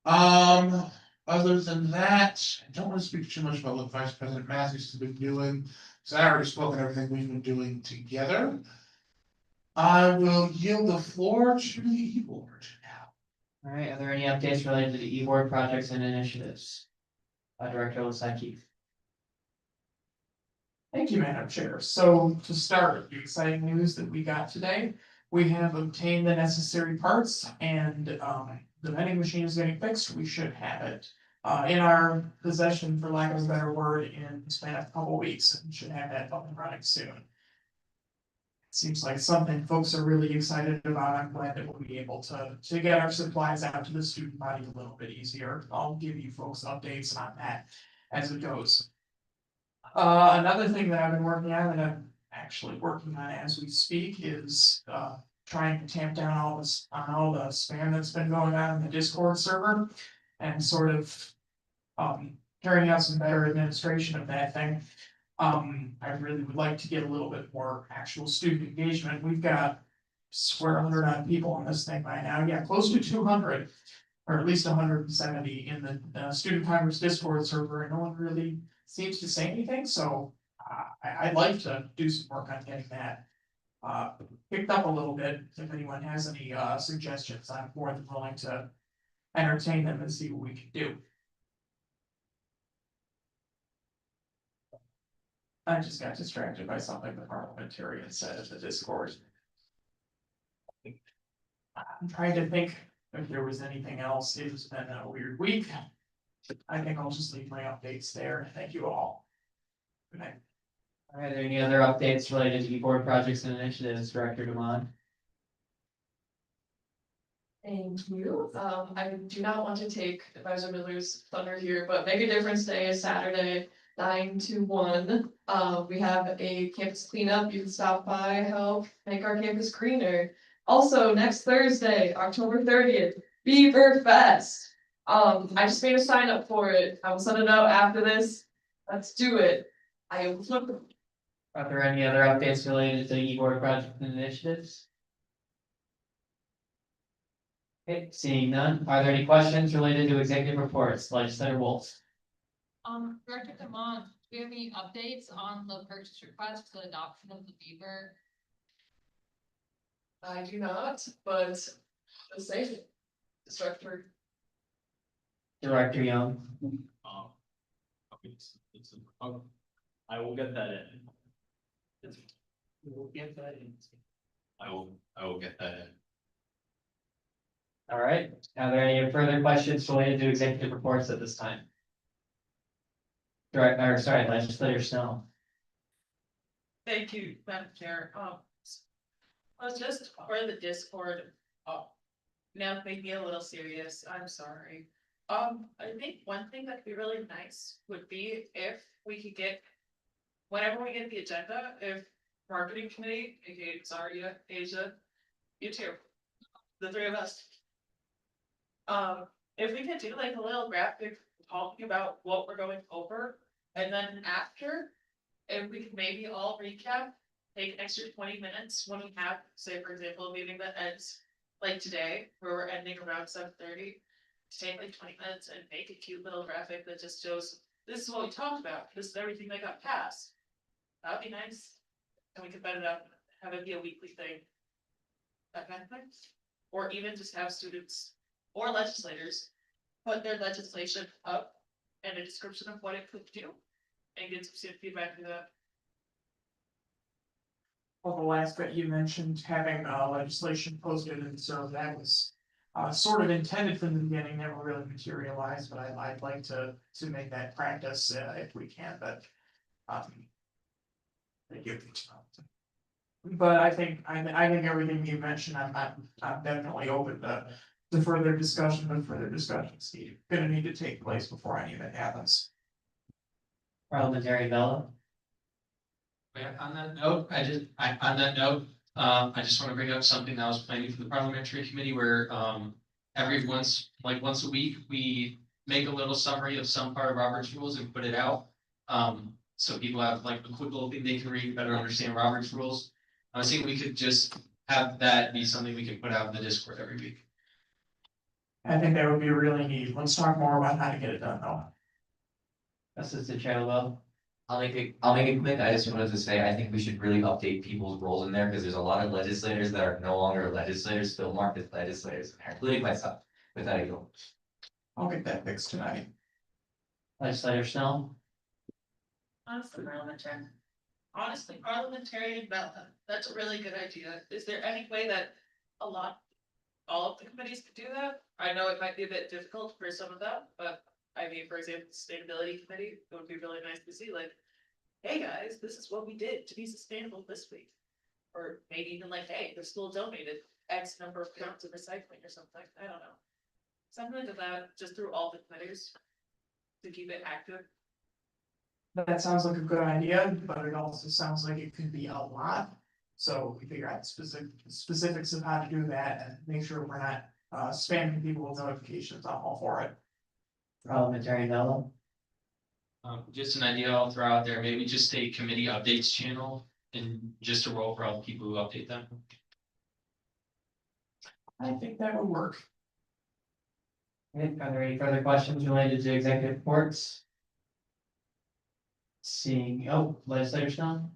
Other than that, I don't want to speak too much about what Vice President Matthews has been doing, because I already spoken everything we've been doing together. I will yield the floor to the E-Board now. All right, are there any updates related to the e-board projects and initiatives? Director Losecki. Thank you, Madam Chair. So to start, the exciting news that we got today, we have obtained the necessary parts and the vending machine is getting fixed. We should have it in our possession, for lack of a better word, in the span of a couple weeks, and should have that up and running soon. Seems like something folks are really excited about. I'm glad that we'll be able to get our supplies out to the student body a little bit easier. I'll give you folks updates on that as it goes. Another thing that I've been working on, and I'm actually working on as we speak, is trying to tamp down all the spam that's been going on in the Discord server and sort of carrying out some better administration of that thing. I really would like to get a little bit more actual student engagement. We've got, swear 100 odd people on this thing by now, yeah, close to 200. Or at least 170 in the Student Congress Discord server, and no one really seems to say anything, so I'd like to do some work on getting that picked up a little bit. If anyone has any suggestions, I'm more than willing to entertain them and see what we can do. I just got distracted by something the parliamentarian said in the Discord. I'm trying to think if there was anything else. It's been a weird week. I think I'll just leave my updates there. Thank you all. Good night. All right, are there any other updates related to e-board projects and initiatives, Director Demond? Thank you. I do not want to take Advisor Miller's thunder here, but Make a Difference Day is Saturday, 9 to 1. We have a campus cleanup. You can stop by, help make our campus greener. Also, next Thursday, October 30th, Beaver Fest. I just made a sign up for it. I will send it out after this. Let's do it. I am. Are there any other updates related to e-board projects and initiatives? Okay, seeing none, are there any questions related to executive reports, Legislator Wolf? Director Demond, do you have any updates on the purchase request for the adoption of the Beaver? I do not, but the same. Director. Director Young. I will get that in. We'll get that in. I will get that in. All right, are there any further questions related to executive reports at this time? Legislator Snell. Thank you, Madam Chair. Just for the Discord, now making it a little serious, I'm sorry. I think one thing that'd be really nice would be if we could get, whenever we get the agenda, if marketing committee, aka Zaria, Asia, you two, the three of us. If we could do like a little graphic talking about what we're going over, and then after, if we could maybe all recap, take an extra 20 minutes when we have, say, for example, a meeting that ends like today, where we're ending around 7:30. to take like 20 minutes and make a cute little graphic that just shows, this is what we talked about, this is everything that got passed. That'd be nice. And we could bet it up, have it be a weekly thing. That kind of thing. Or even just have students or legislators put their legislation up and a description of what it could do. And get some feedback to that. Well, the last bit you mentioned, having legislation posted, and so that was sort of intended from the beginning, never really materialized, but I'd like to make that practice if we can, but thank you. But I think everything you mentioned, I'm definitely open to further discussion, but further discussions gonna need to take place before any of it happens. Parliamentary Bella. Yeah, on that note, I just want to bring up something that I was planning for the parliamentary committee where, every once a week, we make a little summary of some part of Robert's rules and put it out. So people have like a quick little thing they can read, better understand Robert's rules. I was thinking we could just have that be something we can put out in the Discord every week. I think that would be really neat. Let's talk more about how to get it done though. Assistant Chair Lavelle. I'll make it quick. I just wanted to say, I think we should really update people's roles in there, because there's a lot of legislators that are no longer legislators, still marked as legislators, including myself. With that, I go. I'll get that fixed tonight. Legislator Snell. Honestly, parliamentarian development, that's a really good idea. Is there any way that all of the committees could do that? I know it might be a bit difficult for some of them, but I mean, for example, sustainability committee, it would be really nice to see like, hey guys, this is what we did to be sustainable this week. Or maybe even like, hey, the school donated X number of pounds of recycling or something, I don't know. Something like that, just through all the committees to keep it active. That sounds like a good idea, but it also sounds like it could be a lot. So we figure out specifics of how to do that and make sure we're not spamming people with notifications. I'm all for it. Parliamentary Mello. Just an idea I'll throw out there, maybe just a committee updates channel and just a role for all the people who update them. I think that would work. Okay, are there any further questions related to executive reports? Seeing, Legislator Snell.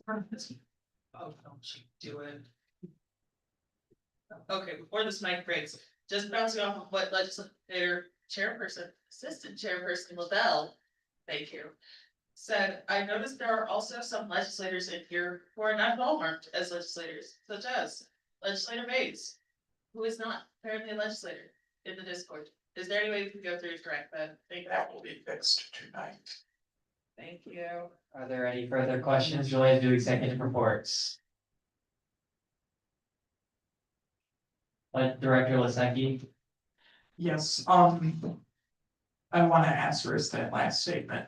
Oh, don't you do it. Okay, before this mic breaks, just bouncing off of what legislator assistant chairperson Lavelle, thank you, said, I noticed there are also some legislators in here who are not well marked as legislators, such as legislator Mays, who is not apparently a legislator in the Discord. Is there any way we can go through and correct that? Thank you. That will be fixed tonight. Thank you. Are there any further questions related to executive reports? Director Lasecki. Yes, I want to ask first that last statement.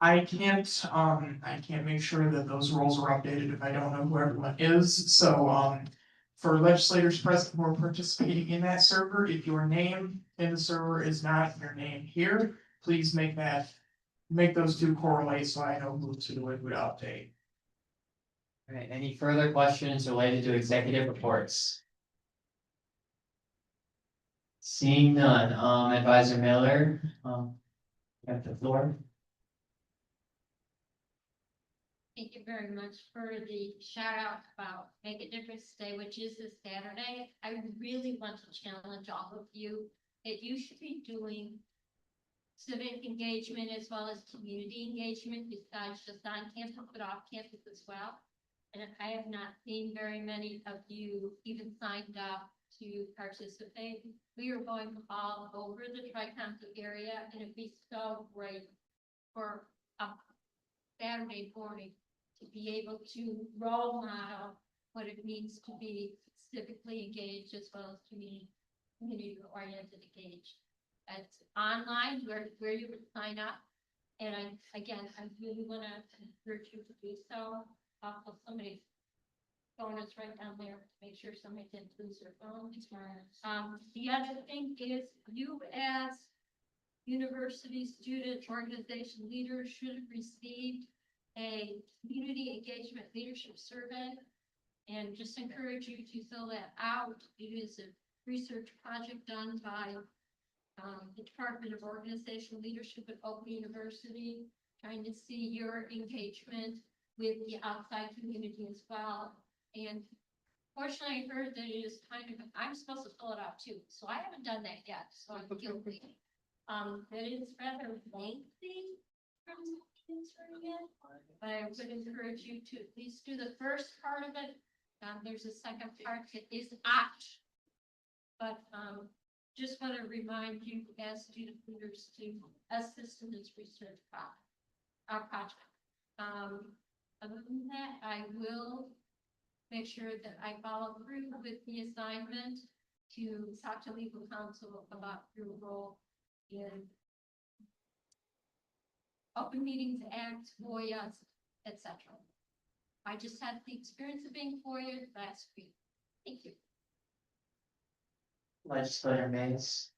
I can't make sure that those roles are updated if I don't know who everyone is, so, for legislators present who are participating in that server, if your name in the server is not your name here, please make those two correlate so I know who to update. All right, any further questions related to executive reports? Seeing none, Advisor Miller, you have the floor. Thank you very much for the shout out about Make a Difference Day, which is this Saturday. I really want to challenge all of you that you should be doing civic engagement as well as community engagement besides just on campus, but off campus as well. And I have not seen very many of you even signed up to participate. We are going all over the Tri-County area, and it'd be so great for a Saturday morning to be able to role model what it means to be civically engaged as well as community oriented engaged. It's online where you would sign up. And I really want to encourage you to do so. Somebody's phone is right down there to make sure somebody didn't lose their phone. The other thing is you as university student organization leaders should have received a community engagement leadership survey, and just encourage you to fill that out. It is a research project done by the Department of Organizational Leadership at Oak University, trying to see your engagement with the outside community as well. And fortunately, I heard that it is kind of, I'm supposed to fill it out too, so I haven't done that yet, so I'm guilty. That is rather lengthy from answering it, but I would encourage you to at least do the first part of it. There's a second part that is optional. But just want to remind you as student leaders to assist in this research project. Other than that, I will make sure that I follow through with the assignment to talk to legal counsel about your role in Open Meetings Act, FOIA, etc. I just had the experience of being FOIA last week. Thank you. Legislator Mays.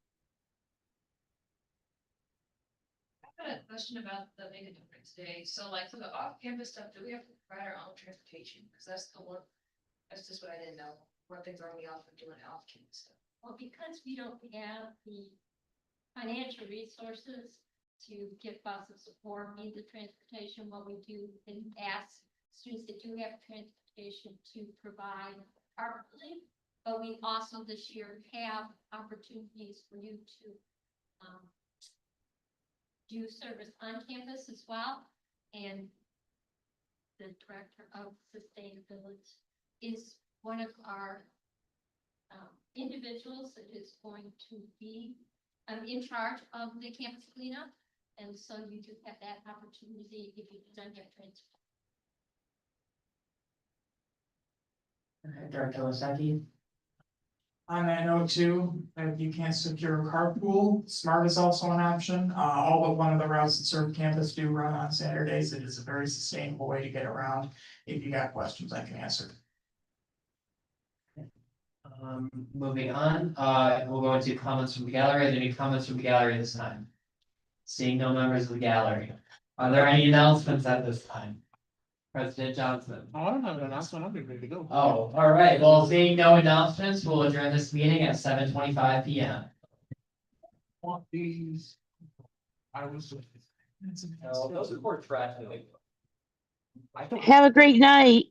I have a question about the Make a Difference Day. So like for the off-campus stuff, do we have to provide our own transportation? Because that's the one, that's just what I didn't know. One thing throwing me off from doing off-campus stuff. Well, because we don't have the financial resources to give buses or need the transportation, what we do is ask students that do have transportation to provide carpooling. But we also this year have opportunities for you to do service on campus as well. And the director of sustainability is one of our individuals that is going to be in charge of the campus cleanup. And so you do have that opportunity if you don't have transport. Director Lasecki. On that note too, if you can't secure a carpool, SMART is also an option. All but one of the routes that serve campus do run on Saturdays. It is a very sustainable way to get around. If you got questions, I can answer. Moving on, we'll go into comments from the gallery. Are there any comments from the gallery this time? Seeing no members of the gallery. Are there any announcements at this time? President Johnson. I don't have an announcement. I'll be ready to go. Oh, all right. Well, seeing no announcements, we'll adjourn this meeting at 7:25 p.m. Want these? I was. Those are for traffic. Have a great night.